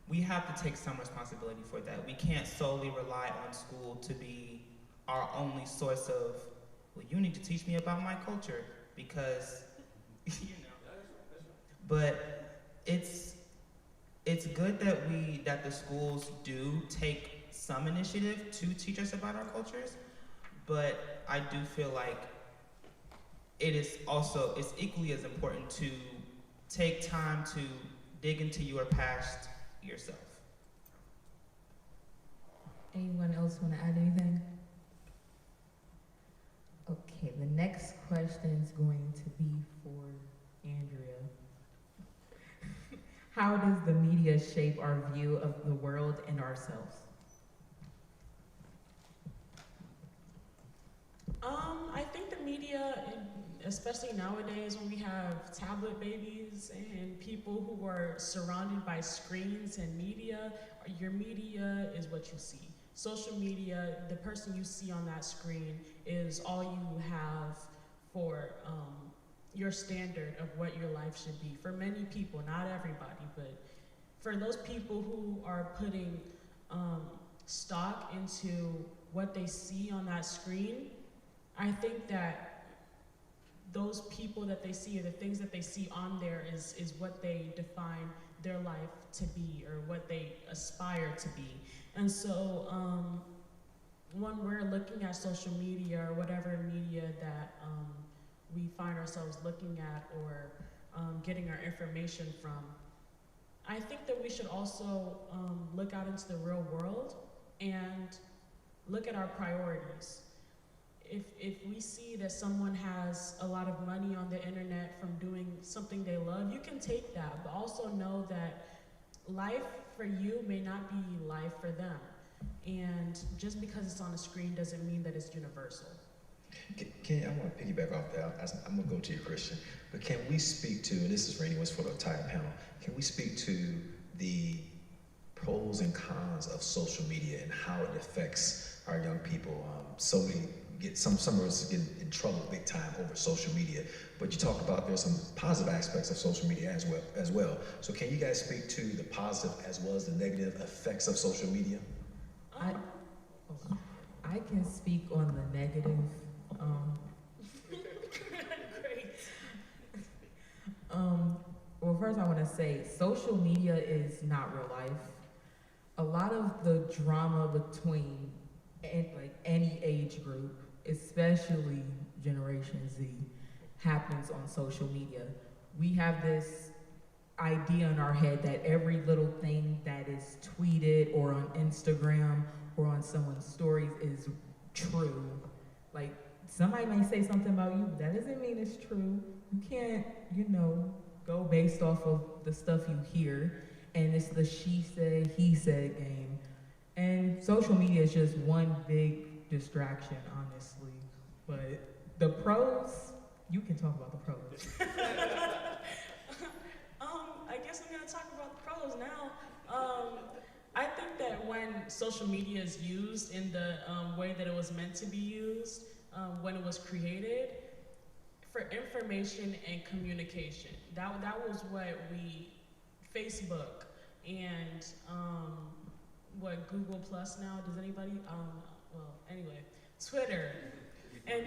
Speaker 3: we have to take some responsibility for that. We can't solely rely on school to be our only source of, well, you need to teach me about my culture because, you know. But it's good that the schools do take some initiative to teach us about our cultures, but I do feel like it's equally as important to take time to dig into your past yourself.
Speaker 4: Anyone else want to add anything? Okay, the next question is going to be for Andrea. How does the media shape our view of the world and ourselves?
Speaker 8: I think the media, especially nowadays when we have tablet babies and people who are surrounded by screens and media, your media is what you see. Social media, the person you see on that screen is all you have for your standard of what your life should be. For many people, not everybody, but for those people who are putting stock into what they see on that screen, I think that those people that they see or the things that they see on there is what they define their life to be or what they aspire to be. And so when we're looking at social media or whatever media that we find ourselves looking at or getting our information from, I think that we should also look out into the real world and look at our priorities. If we see that someone has a lot of money on the internet from doing something they love, you can take that, but also know that life for you may not be life for them. And just because it's on a screen doesn't mean that it's universal.
Speaker 1: I want to piggyback off that. I'm going to go to you, Christian. But can we speak to, and this is for anyone for the entire panel, can we speak to the pros and cons of social media and how it affects our young people? Some of us get in trouble big time over social media, but you talk about there's some positive aspects of social media as well. So can you guys speak to the positive as well as the negative effects of social media?
Speaker 4: I can speak on the negative.
Speaker 8: Great.
Speaker 4: Well, first I want to say social media is not real life. A lot of the drama between any age group, especially Generation Z, happens on social media. We have this idea in our head that every little thing that is tweeted or on Instagram or on someone's stories is true. Like, somebody may say something about you, but that doesn't mean it's true. You can't, go based off of the stuff you hear. And it's the she said, he said game. And social media is just one big distraction, honestly. But the pros, you can talk about the pros.
Speaker 8: I guess I'm going to talk about the pros now. I think that when social media is used in the way that it was meant to be used, when it was created, for information and communication, that was what Facebook and what Google Plus now, does anybody, well, anyway, Twitter and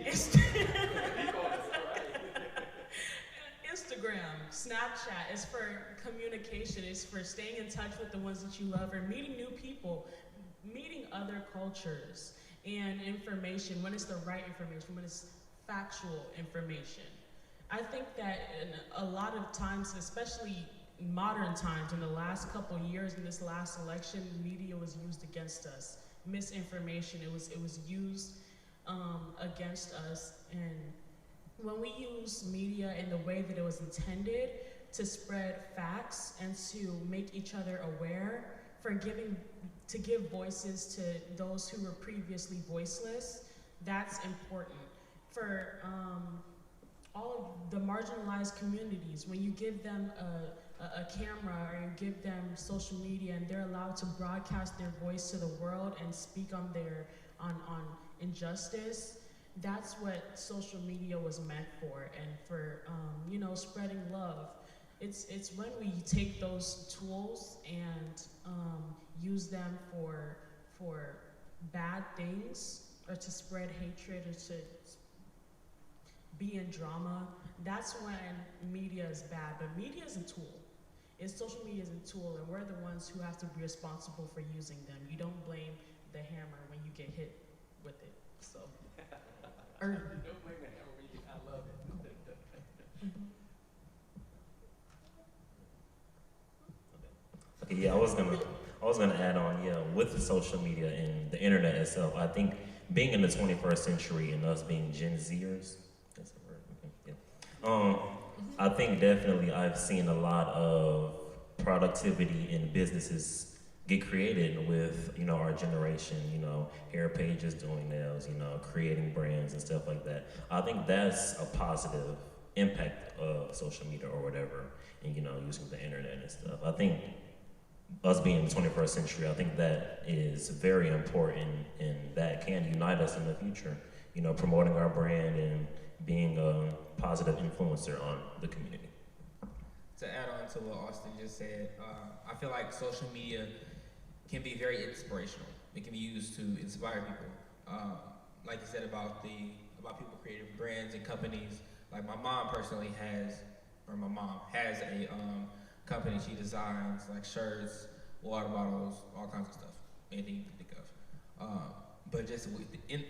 Speaker 8: Instagram, Snapchat is for communication, it's for staying in touch with the ones that you love or meeting new people, meeting other cultures and information, when it's the right information, when it's factual information. I think that in a lot of times, especially in modern times, in the last couple of years, in this last election, media was used against us. Misinformation, it was used against us, and when we use media in the way that it was intended to spread facts and to make each other aware, to give voices to those who were previously voiceless, that's important. For all of the marginalized communities, when you give them a camera or you give them social media and they're allowed to broadcast their voice to the world and speak on on injustice, that's what social media was meant for, and for you know, spreading love. It's when we take those tools and use them for bad things, or to spread hatred, or to be in drama. That's when media is bad. But media is a tool. Social media is a tool, and we're the ones who have to be responsible for using them. You don't blame the hammer when you get hit with it. So.
Speaker 1: You don't blame the hammer when you get, I love it.
Speaker 6: Okay, yeah, I was gonna add on, yeah, with the social media and the internet itself, I think being in the 21st century and us being Gen Zers, that's the word, okay, yeah. I think definitely I've seen a lot of productivity in businesses get created with, you know, our generation, you know, hair pages, doing nails, you know, creating brands and stuff like that. I think that's a positive impact of social media or whatever, and, you know, using the internet and stuff. I think us being in the 21st century, I think that is very important, and that can unite us in the future, you know, promoting our brand and being a positive influencer on the community.
Speaker 7: To add on to what Austin just said, I feel like social media can be very inspirational. It can be used to inspire people. Like you said about people creating brands and companies. Like my mom personally has a company. She designs like shirts, water bottles, all kinds of stuff, anything you can think of. But just with excuse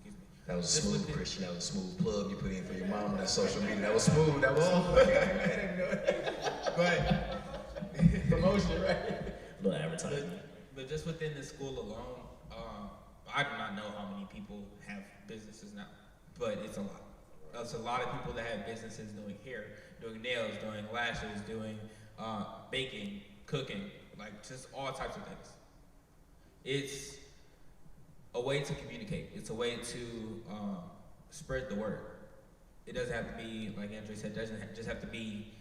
Speaker 7: me.
Speaker 1: That was smooth, Christian. That was a smooth plug you put in for your mom on that social media. That was smooth. That was smooth. I didn't know it. But promotion, right?
Speaker 6: A little advertisement.
Speaker 7: But just within the school alone, I do not know how many people have businesses now, but it's a lot. There's a lot of people that have businesses doing hair, doing nails, doing lashes, doing baking, cooking, like just all types of things. It's a way to communicate. It's a way to spread the word. It doesn't have to be, like Andrew said, it doesn't just have to be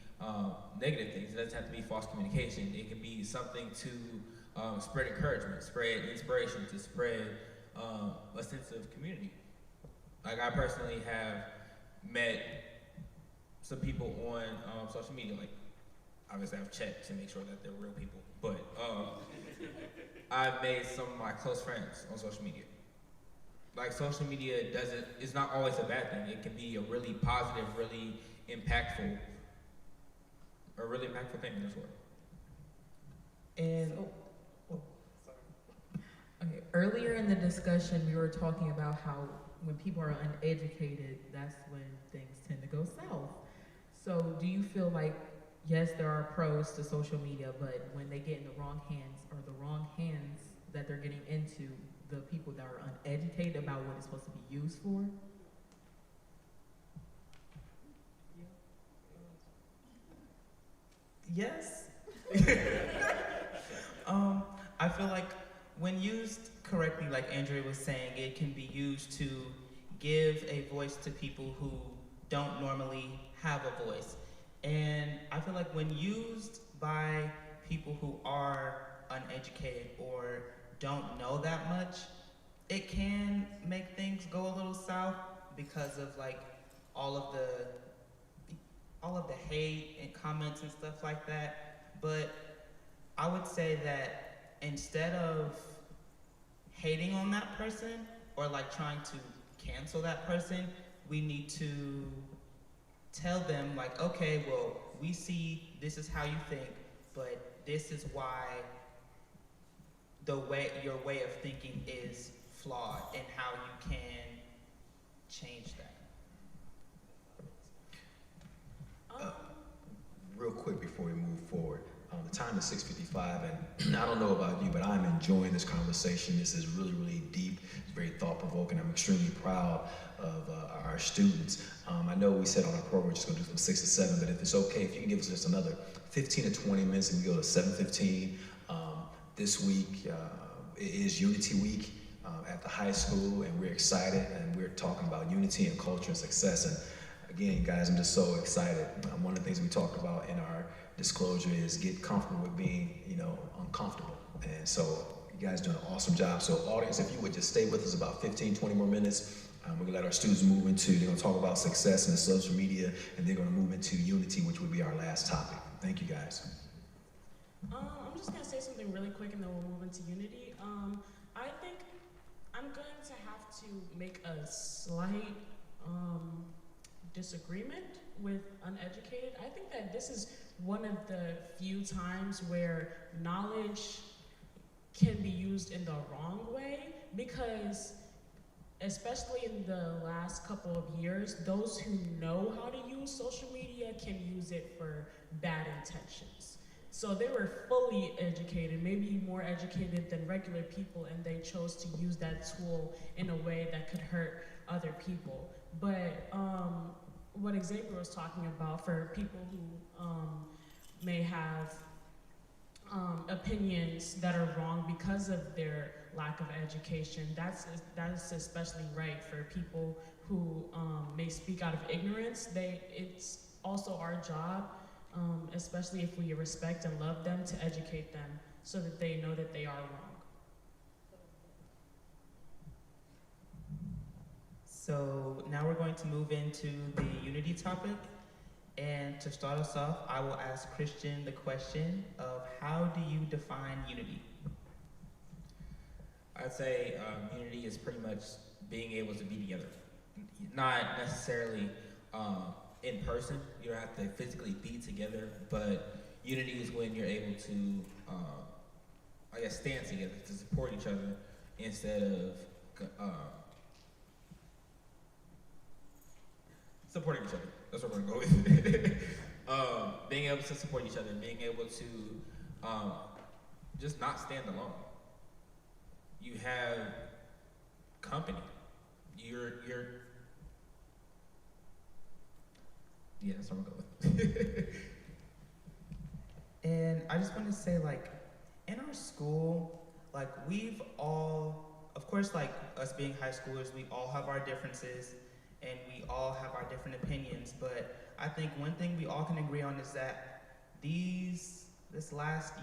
Speaker 7: negative things. It doesn't have to be false communication. It can be something to spread encouragement, spread inspiration, to spread a sense of community. Like I personally have met some people on social media. Like obviously I've checked to make sure that they're real people, but I've made some of my close friends on social media. Like social media it's not always a bad thing. It can be a really positive, really impactful thing in this world.
Speaker 3: And
Speaker 4: Okay, earlier in the discussion, we were talking about how when people are uneducated, that's when things tend to go south. So do you feel like, yes, there are pros to social media, but when they get in the wrong hands, or the wrong hands that they're getting into, the people that are uneducated about what it's supposed to be used for?
Speaker 3: yes. I feel like when used correctly, like Andrea was saying, it can be used to give a voice to people who don't normally have a voice. And I feel like when used by people who are uneducated or don't know that much, it can make things go a little south because of like all of the hate and comments and stuff like that. But I would say that instead of hating on that person or like trying to cancel that person, we need to tell them like, okay, well, we see this is how you think, but this is why your way of thinking is flawed and how you can change that.
Speaker 1: Real quick before we move forward, the time is 6:55, and I don't know about you, but I'm enjoying this conversation. This is really, really deep, very thought-provoking. I'm extremely proud of our students. I know we said on our program we're just going to do from 6 to 7, but if it's okay, if you can give us just another 15 to 20 minutes and we go to 7:15. This week is Unity Week at the high school, and we're excited, and we're talking about unity and culture and success. And again, guys, I'm just so excited. One of the things we talked about in our disclosure is get comfortable with being, uncomfortable. And so you guys doing an awesome job. So audience, if you would just stay with us about 15, 20 more minutes, we're gonna let our students move into, they're gonna talk about success in the social media, and they're gonna move into unity, which would be our last topic. Thank you, guys.
Speaker 8: I'm just gonna say something really quick and then we'll move into unity. I think I'm going to have to make a slight disagreement with uneducated. I think that this is one of the few times where knowledge can be used in the wrong way, because especially in the last couple of years, those who know how to use social media can use it for bad intentions. So they were fully educated, maybe more educated than regular people, and they chose to use that tool in a way that could hurt other people. But what Xavier was talking about, for people who may have opinions that are wrong because of their lack of education, that's especially right for people who may speak out of ignorance. It's also our job, especially if we respect and love them, to educate them so that they know that they are wrong.
Speaker 3: So now we're going to move into the unity topic. And to start us off, I will ask Christian the question of how do you define unity?
Speaker 7: I'd say unity is pretty much being able to be together. Not necessarily in person, you don't have to physically be together, but unity is when you're able to, stand together to support each other instead of supporting each other. That's what we're going to go with. Being able to support each other, being able to just not stand alone. You have company. Yeah, that's what I'm going with.
Speaker 3: And I just want to say, in our school, we've all, of course, us being high schoolers, we all have our differences and we all have our different opinions, but I think one thing we all can agree on is that this last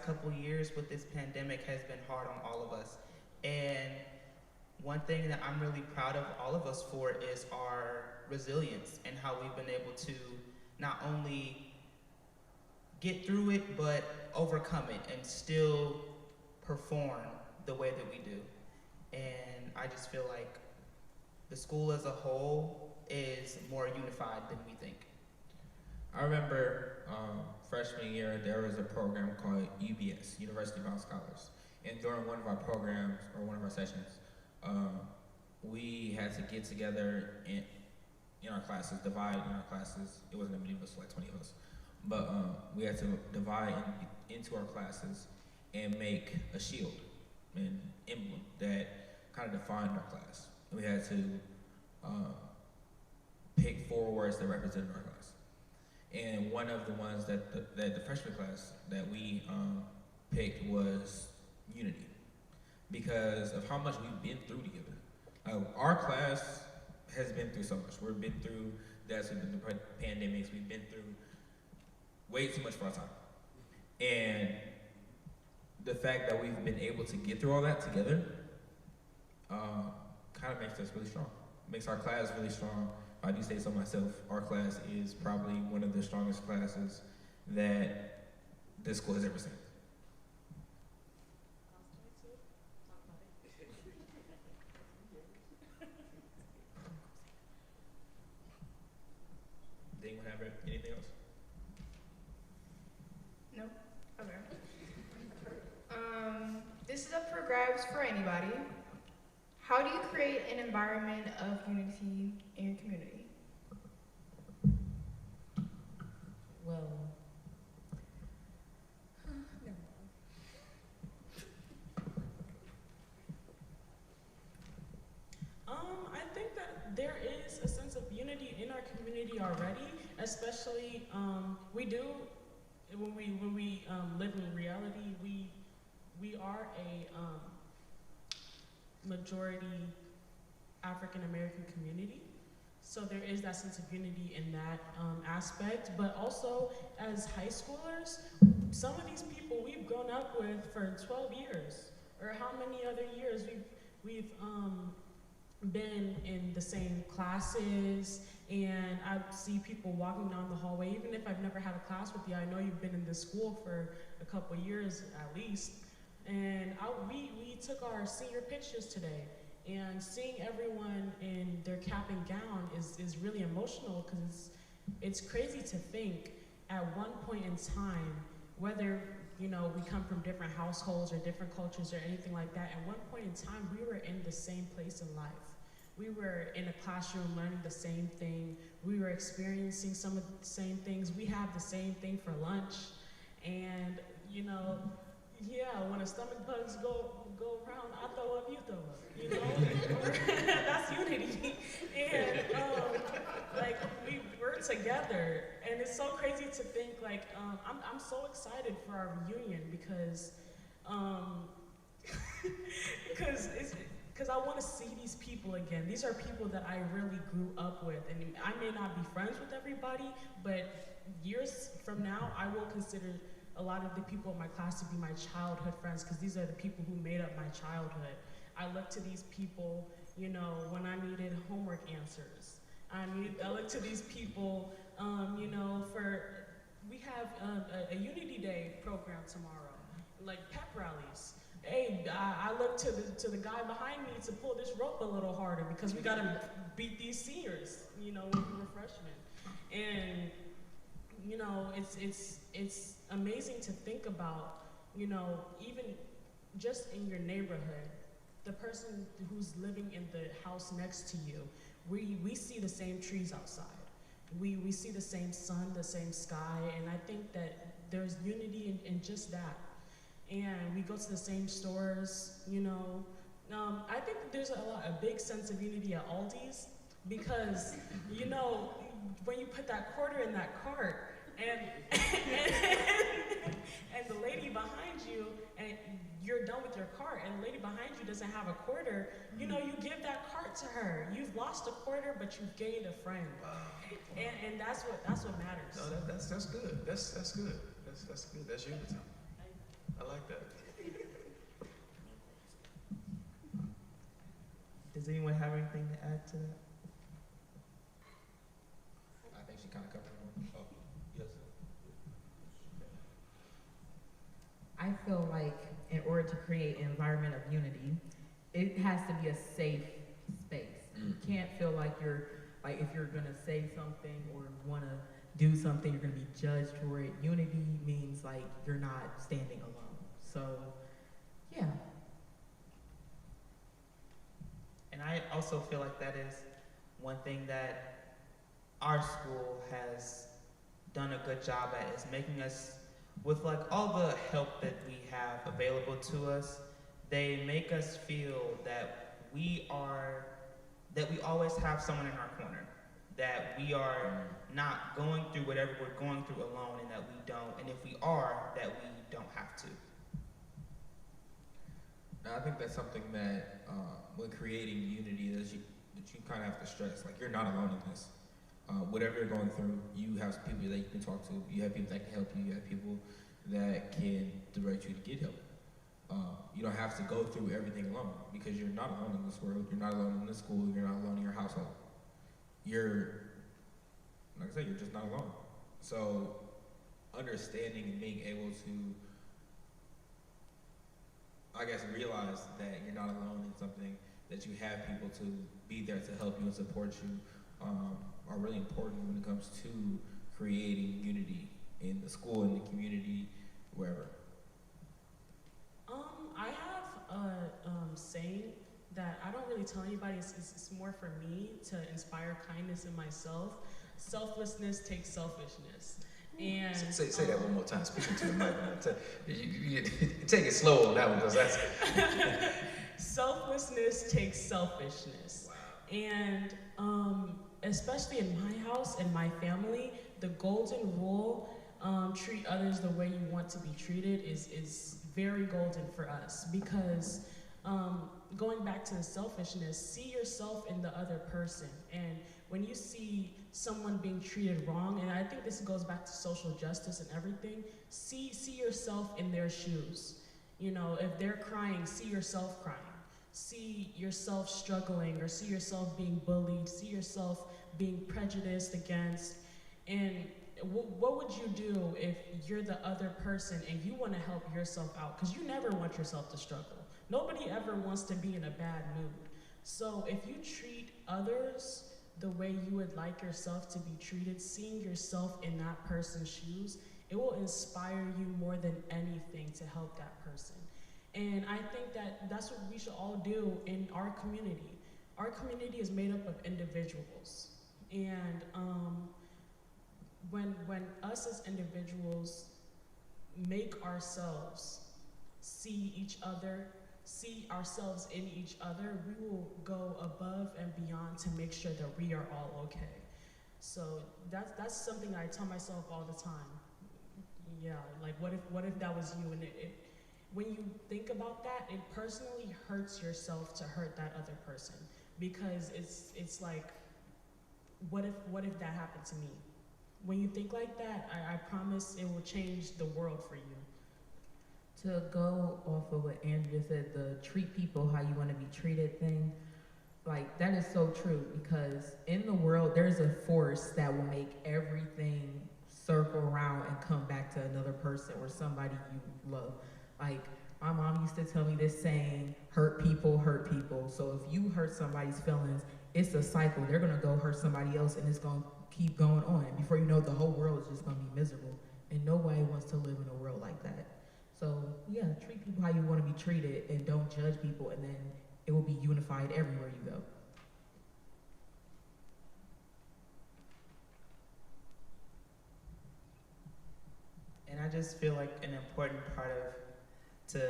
Speaker 3: couple years with this pandemic has been hard on all of us. And one thing that I'm really proud of all of us for is our resilience and how we've been able to not only get through it, but overcome it and still perform the way that we do. And I just feel like the school as a whole is more unified than we think.
Speaker 7: I remember freshman year, there was a program called UBS, University Bound Scholars. And during one of our programs, or one of our sessions, we had to get together in our classes, divide in our classes. It wasn't that many of us, like 20 of us. But we had to divide into our classes and make a shield, an emblem that kind of defined our class. And we had to pick 4 words that represented our class. And one of the ones that the freshman class that we picked was unity, because of how much we've been through together. Our class has been through so much. We've been through deaths, we've been through pandemics, we've been through way too much for our time. And the fact that we've been able to get through all that together kind of makes us really strong. Makes our class really strong. I do say so myself, our class is probably one of the strongest classes that this school has ever seen. Does anyone have anything else?
Speaker 5: No? Okay. This is up for grabs for anybody. How do you create an environment of unity in your community?
Speaker 4: Well,
Speaker 8: I think that especially we do when we live in reality. We are a majority African American community, so there is that sense of unity in that aspect. But also, as high schoolers, some of these people we've grown up with for 12 years, or how many other years we've been in the same classes, and I see people walking down the hallway, even if I've never had a class with you, I know you've been in this school for a couple years at least, and we took our senior pictures today, and seeing everyone in their cap and gown is really emotional, because it's crazy to think at one point in time, whether we come from different households or different cultures or anything like that, at one point in time we were in the same place in life. We were in a classroom learning the same thing. We were experiencing some of the same things. We have the same thing for lunch. And, when the stomach bugs go around, I throw up, you throw up, That's unity. And, we're together. And it's so crazy to think, I'm so excited for our reunion because I want to see these people again. These are people that I really grew up with, and I may not be friends with everybody, but years from now, I will consider a lot of the people in my class to be my childhood friends, because these are the people who made up my childhood. I look to these people, when I needed homework answers. I look to these people, we have a Unity Day program tomorrow, like pep rallies. Hey, I look to the guy behind me to pull this rope a little harder, because we gotta beat these seniors, when we were freshmen. And, it's amazing to think about, even just in your neighborhood, the person who's living in the house next to you, we see the same trees outside. We see the same sun, the same sky, and I think that there's unity in just that. And we go to the same stores, I think that there's a big sense of unity at Aldi's, because, when you put that quarter in that cart, and the lady behind you, and you're done with your cart, and the lady behind you doesn't have a quarter, you give that cart to her. You've lost a quarter, but you've gained a friend. Wow. And that's what matters.
Speaker 1: No, that's good. That's good. That's good. That's unity. I like that.
Speaker 3: Does anyone have anything to add to that?
Speaker 7: I think she kind of covered it. Oh, yes.
Speaker 4: I feel like in order to create an environment of unity, it has to be a safe space. You can't feel like if you're gonna say something or wanna do something, you're gonna be judged for it. Unity means you're not standing alone. So, yeah.
Speaker 3: And I also feel like that is one thing that our school has done a good job at, is making us, with all the help that we have available to us, they make us feel that we always have someone in our corner, that we are not going through whatever we're going through alone, and that we don't, and if we are, that we don't have to.
Speaker 7: Now, I think that's something that when creating unity that you kind of have to stress. You're not alone in this. Whatever you're going through, you have people that you can talk to. You have people that can help you. You have people that can direct you to get help. You don't have to go through everything alone, because you're not alone in this world. You're not alone in this school. You're not alone in your household. Like I said, you're just not alone. So understanding and being able to, I guess, realize that you're not alone in something, that you have people to be there to help you and support you, are really important when it comes to creating unity in the school, in the community, wherever.
Speaker 8: I have a saying that I don't really tell anybody. It's more for me to inspire kindness in myself. Selflessness takes selfishness. And
Speaker 1: say that one more time. Speaking to the mic. You take it slow on that one, because that's
Speaker 8: selflessness takes selfishness.
Speaker 1: Wow.
Speaker 8: And especially in my house and my family, the golden rule, treat others the way you want to be treated, is very golden for us, because going back to the selfishness, see yourself in the other person. And when you see someone being treated wrong, and I think this goes back to social justice and everything, see yourself in their shoes. You know, if they're crying, see yourself crying. See yourself struggling, or see yourself being bullied, see yourself being prejudiced against. And what would you do if you're the other person and you want to help yourself out? Because you never want yourself to struggle. Nobody ever wants to be in a bad mood. So if you treat others the way you would like yourself to be treated, seeing yourself in that person's shoes, it will inspire you more than anything to help that person. And I think that that's what we should all do in our community. Our community is made up of individuals. And when us as individuals make ourselves see each other, see ourselves in each other, we will go above and beyond to make sure that we are all okay. So that's something that I tell myself all the time. Yeah, like what if that was you? And when you think about that, it personally hurts yourself to hurt that other person, because it's like, what if that happened to me? When you think like that, I promise it will change the world for you.
Speaker 4: To go off of what Andrea said, the treat people how you want to be treated thing, like that is so true, because in the world there's a force that will make everything circle around and come back to another person or somebody you love. Like my mom used to tell me this saying, hurt people hurt people. So if you hurt somebody's feelings, it's a cycle. They're gonna go hurt somebody else and it's gonna keep going on. And before you know it, the whole world is just gonna be miserable. And nobody wants to live in a world like that. So yeah, treat people how you want to be treated and don't judge people, and then it will be unified everywhere you go.
Speaker 3: And I just feel like an important part of, to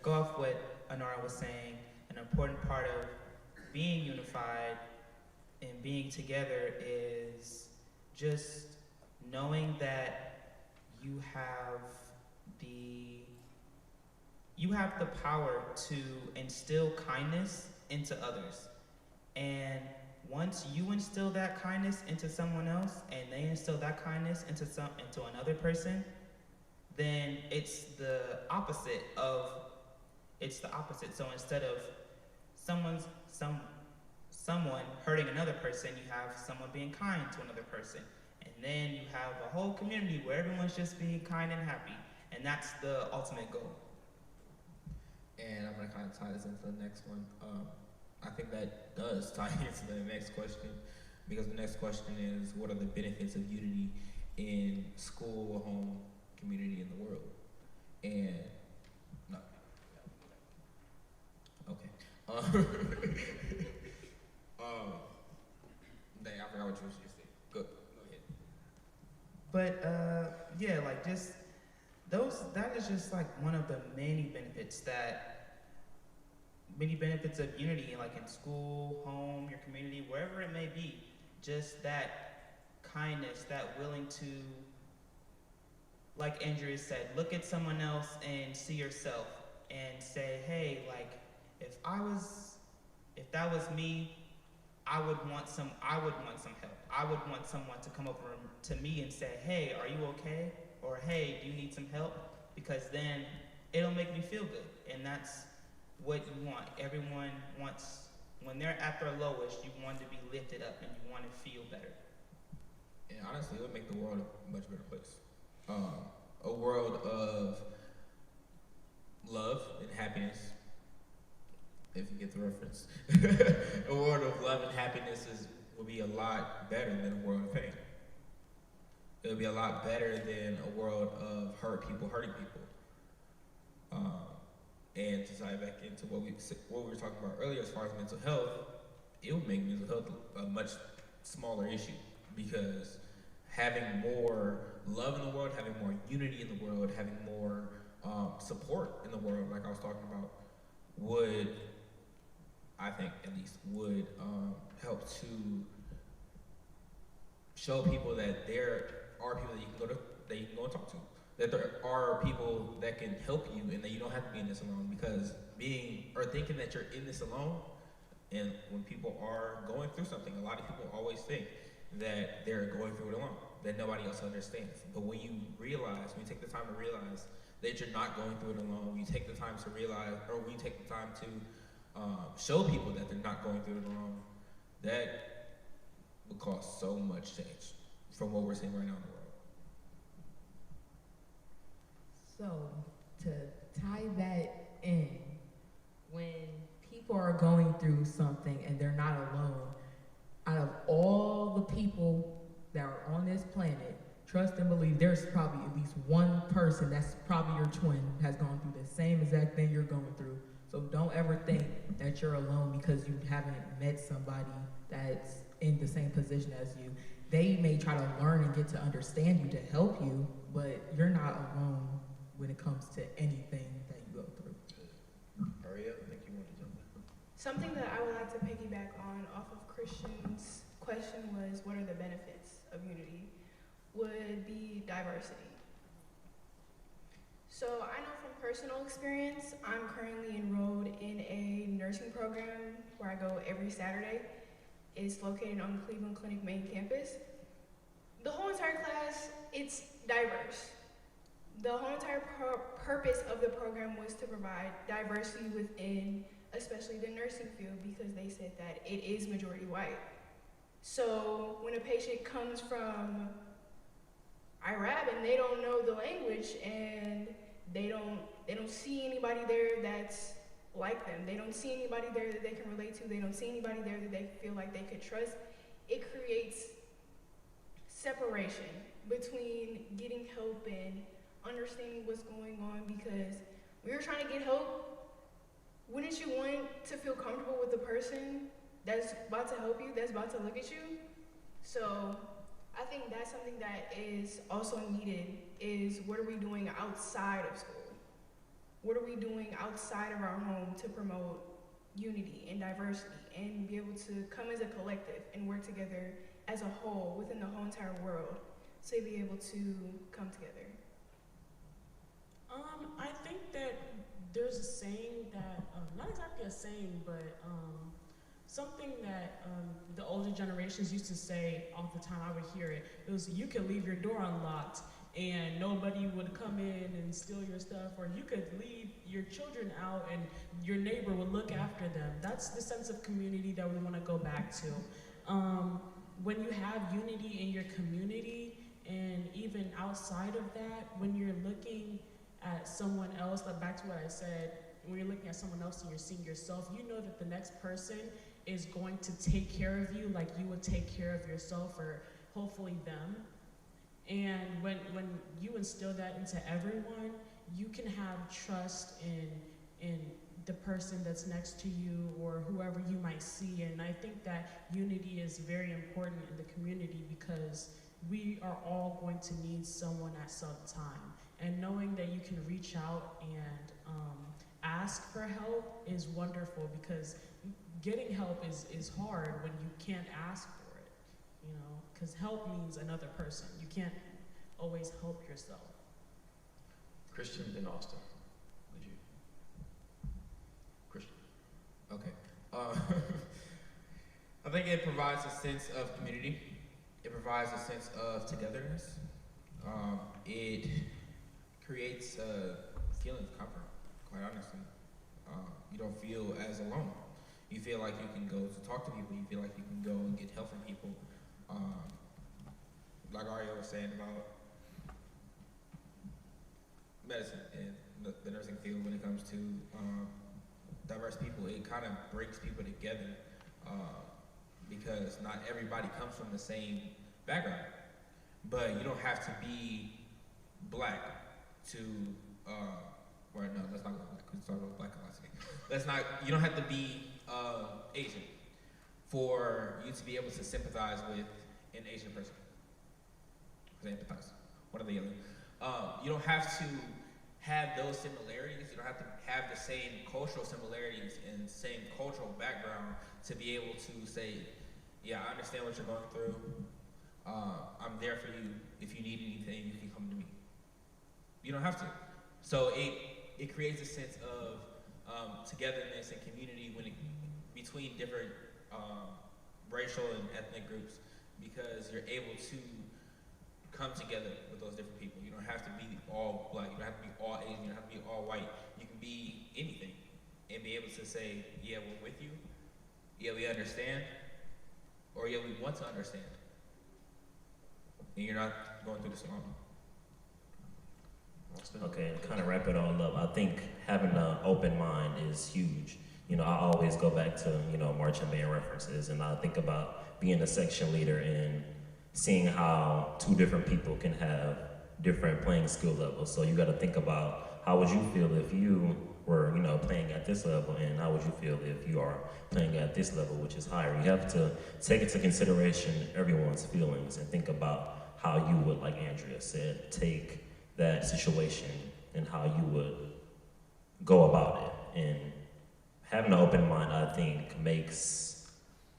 Speaker 3: go off what Anara was saying, an important part of being unified and being together is just knowing that you have the power to instill kindness into others. And once you instill that kindness into someone else and they instill that kindness into another person, then it's the opposite. So instead of someone hurting another person, you have someone being kind to another person. And then you have a whole community where everyone's just being kind and happy. And that's the ultimate goal.
Speaker 7: And I'm gonna kind of tie this into the next one. I think that does tie into the next question, because the next question is, what are the benefits of unity in school, home, community, and the world? And no, okay. Dang, I forgot what you just said. Go ahead.
Speaker 3: But yeah, like just that is just like one of the many benefits of unity, like in school, home, your community, wherever it may be. Just that kindness, that willing to, like Andrea said, look at someone else and see yourself and say, hey, like if that was me, I would want some help. I would want someone to come over to me and say, hey, are you okay? Or hey, do you need some help? Because then it'll make me feel good. And that's what you want. Everyone wants, when they're at their lowest, you want to be lifted up and you want to feel better.
Speaker 7: And honestly, it would make the world a much better place. A world of love and happiness, if you get the reference. A world of love and happiness will be a lot better than a world of pain. It would be a lot better than a world of hurt people hurting people. And to tie back into what we were talking about earlier as far as mental health, it would make mental health a much smaller issue, because having more love in the world, having more unity in the world, having more support in the world, like I was talking about, would, I think at least, would help to show people that are people that you can go and talk to. That there are people that can help you, and that you don't have to be in this alone. Because thinking that you're in this alone, and when people are going through something, a lot of people always think that they're going through it alone, that nobody else understands. But when you take the time to realize that you're not going through it alone, when you take the time to realize, or when you take the time to show people that they're not going through it alone, that will cause so much change from what we're seeing right now in the world.
Speaker 4: So, to tie that in, when people are going through something and they're not alone, out of all the people that are on this planet, trust and believe there's probably at least one person that's probably your twin has gone through the same exact thing you're going through. So don't ever think that you're alone because you haven't met somebody that's in the same position as you. They may try to learn and get to understand you to help you, but you're not alone when it comes to anything that you go through.
Speaker 1: Ariel, I think you wanted to jump in.
Speaker 5: Something that I would like to piggyback on off of Christian's question was, what are the benefits of unity? Would be diversity. So I know from personal experience, I'm currently enrolled in a nursing program where I go every Saturday. It's located on the Cleveland Clinic main campus. The whole entire class, it's diverse. The whole entire purpose of the program was to provide diversity within, especially the nursing field, because they said that it is majority white. So when a patient comes from Iraq and they don't know the language and they don't see anybody there that's like them, they don't see anybody there that they can relate to, they don't see anybody there that they feel like they could trust, it creates separation between getting help and understanding what's going on. Because when you're trying to get help, wouldn't you want to feel comfortable with the person that's about to help you, that's about to look at you? So I think that's something that is also needed, is what are we doing outside of school? What are we doing outside of our home to promote unity and diversity and be able to come as a collective and work together as a whole within the whole entire world to be able to come together?
Speaker 8: I think that there's a saying that, not exactly a saying, but something that the older generations used to say all the time. I would hear it. It was, you could leave your door unlocked and nobody would come in and steal your stuff, or you could leave your children out and your neighbor would look after them. That's the sense of community that we want to go back to. When you have unity in your community, and even outside of that, when you're looking at someone else, like back to what I said, when you're looking at someone else and you're seeing yourself, you know that the next person is going to take care of you like you would take care of yourself, or hopefully them. And when you instill that into everyone, you can have trust in the person that's next to you or whoever you might see. And I think that unity is very important in the community because we are all going to need someone at some time. And knowing that you can reach out and ask for help is wonderful, because getting help is hard when you can't ask for it, you know, because help means another person. You can't always help yourself.
Speaker 1: Christian, then Austin. Would you? Christian.
Speaker 7: Okay. I think it provides a sense of community. It provides a sense of togetherness. It creates a feeling of comfort, quite honestly. You don't feel as alone. You feel like you can go to talk to people. You feel like you can go and get help from people. Like Aria was saying about medicine and the nursing field, when it comes to diverse people, it kind of brings people together because not everybody comes from the same background. But you don't have to be black to, or no, let's not go black, because it's talking about black today. You don't have to be Asian for you to be able to sympathize with an Asian person. Empathize, one or the other. You don't have to have those similarities. You don't have to have the same cultural similarities and same cultural background to be able to say, yeah, I understand what you're going through. I'm there for you. If you need anything, you can come to me. You don't have to. So it creates a sense of togetherness and community between different racial and ethnic groups, because you're able to come together with those different people. You don't have to be all black, you don't have to be all Asian, you don't have to be all white. You can be anything and be able to say, yeah, we're with you, yeah, we understand, or yeah, we want to understand. And you're not going through this alone.
Speaker 6: Okay, to kind of wrap it all up, I think having an open mind is huge. You know, I always go back to, marching band references, and I think about being a section leader and seeing how two different people can have different playing skill levels. So you got to think about, how would you feel if you were, playing at this level, and how would you feel if you are playing at this level, which is higher? You have to take into consideration everyone's feelings and think about how you would, like Andrea said, take that situation and how you would go about it. And having an open mind, I think,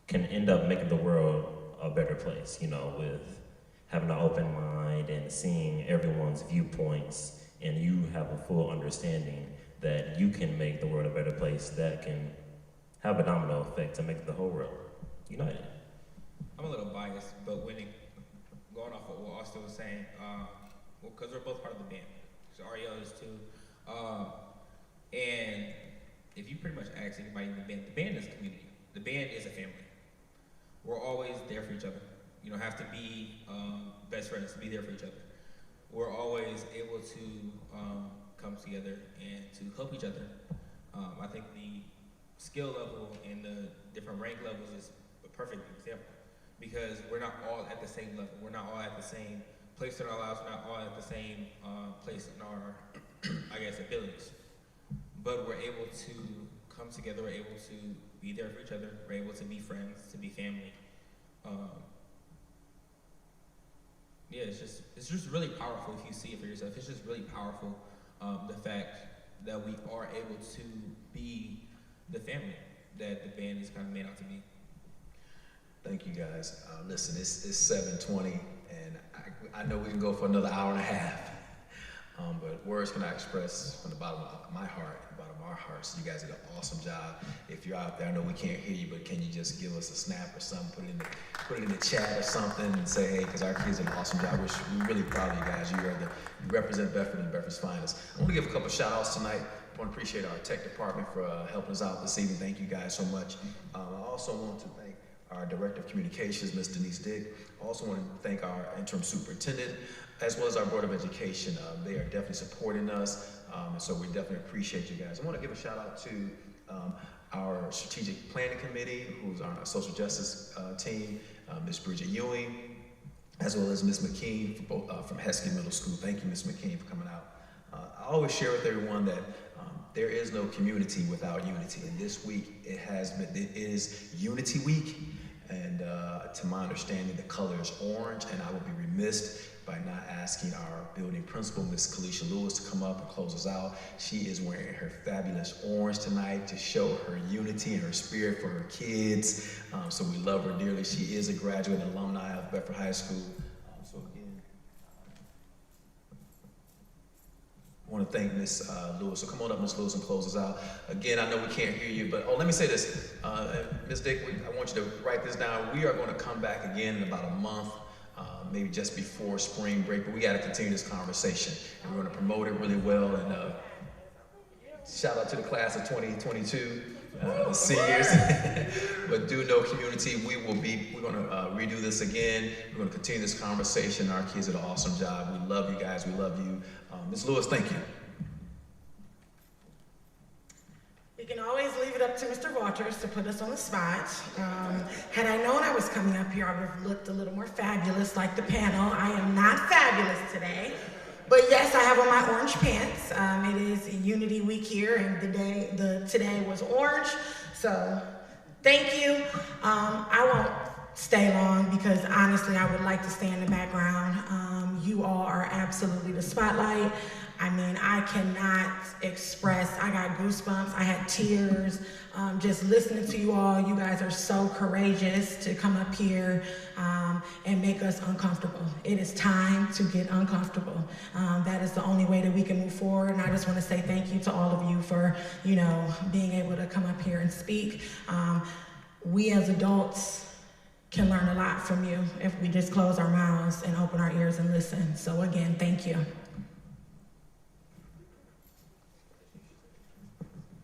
Speaker 6: can end up making the world a better place, with having an open mind and seeing everyone's viewpoints, and you have a full understanding that you can make the world a better place that can have a domino effect to make the whole world united.
Speaker 7: I'm a little biased, but going off of what Austin was saying, because we're both part of the band, so Ariel is too, and if you pretty much ask anybody in the band is a community. The band is a family. We're always there for each other. You don't have to be best friends to be there for each other. We're always able to come together and to help each other. I think the skill level and the different rank levels is a perfect example, because we're not all at the same level. We're not all at the same place in our lives. We're not all at the same place in our, abilities. But we're able to come together. We're able to be there for each other. We're able to be friends, to be family. It's just really powerful if you see it for yourself. It's just really powerful, the fact that we are able to be the family that the band is kind of made out to be.
Speaker 1: Thank you, guys. Listen, it's 7:20, and I know we can go for another hour and a half, but words cannot express from the bottom of my heart, the bottom of our hearts. You guys did an awesome job. If you're out there, I know we can't hear you, but can you just give us a snap or something, put it in the chat or something, and say, hey, because our kids did an awesome job. We're really proud of you guys. You represent Bedford and Bedford's finest. I want to give a couple shout outs tonight. I want to appreciate our tech department for helping us out this evening. Thank you guys so much. I also want to thank our Director of Communications, Ms. Denise Dick. I also want to thank our interim superintendent, as well as our Board of Education. They are definitely supporting us, and so we definitely appreciate you guys. I want to give a shout out to our Strategic Planning Committee, who's on our social justice team, Ms. Bridget Ewing, as well as Ms. McKean from Heskey Middle School. Thank you, Ms. McKean, for coming out. I always share with everyone that there is no community without unity, and this week it is Unity Week, and to my understanding, the color is orange, and I would be remiss by not asking our building principal, Ms. Kalisha Lewis, to come up and close us out. She is wearing her fabulous orange tonight to show her unity and her spirit for her kids, so we love her dearly. She is a graduate and alumni of Bedford High School. So again, I want to thank Ms. Lewis. So come on up, Ms. Lewis, and close us out. Again, I know we can't hear you, but let me say this. Ms. Dick, I want you to write this down. We are going to come back again in about a month, maybe just before spring break, but we got to continue this conversation. And we're going to promote it really well. And shout out to the class of 2022, the seniors. But do know, community, we're going to redo this again. We're going to continue this conversation. Our kids did an awesome job. We love you guys. We love you. Ms. Lewis, thank you.
Speaker 9: You can always leave it up to Mr. Walters to put us on the spot. Had I known I was coming up here, I would have looked a little more fabulous like the panel. I am not fabulous today. But yes, I have on my orange pants. It is Unity Week here, and today was orange. So thank you. I won't stay long because honestly, I would like to stay in the background. You all are absolutely the spotlight. I mean, I cannot express, I got goosebumps, I had tears, just listening to you all. You guys are so courageous to come up here and make us uncomfortable. It is time to get uncomfortable. That is the only way that we can move forward, and I just want to say thank you to all of you for, you know, being able to come up here and speak. We as adults can learn a lot from you if we just close our mouths and open our ears and listen. So again, thank you.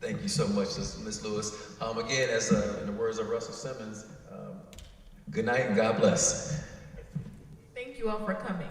Speaker 1: Thank you so much, Ms. Lewis. Again, as in the words of Russell Simmons, good night and God bless.
Speaker 4: Thank you all for coming.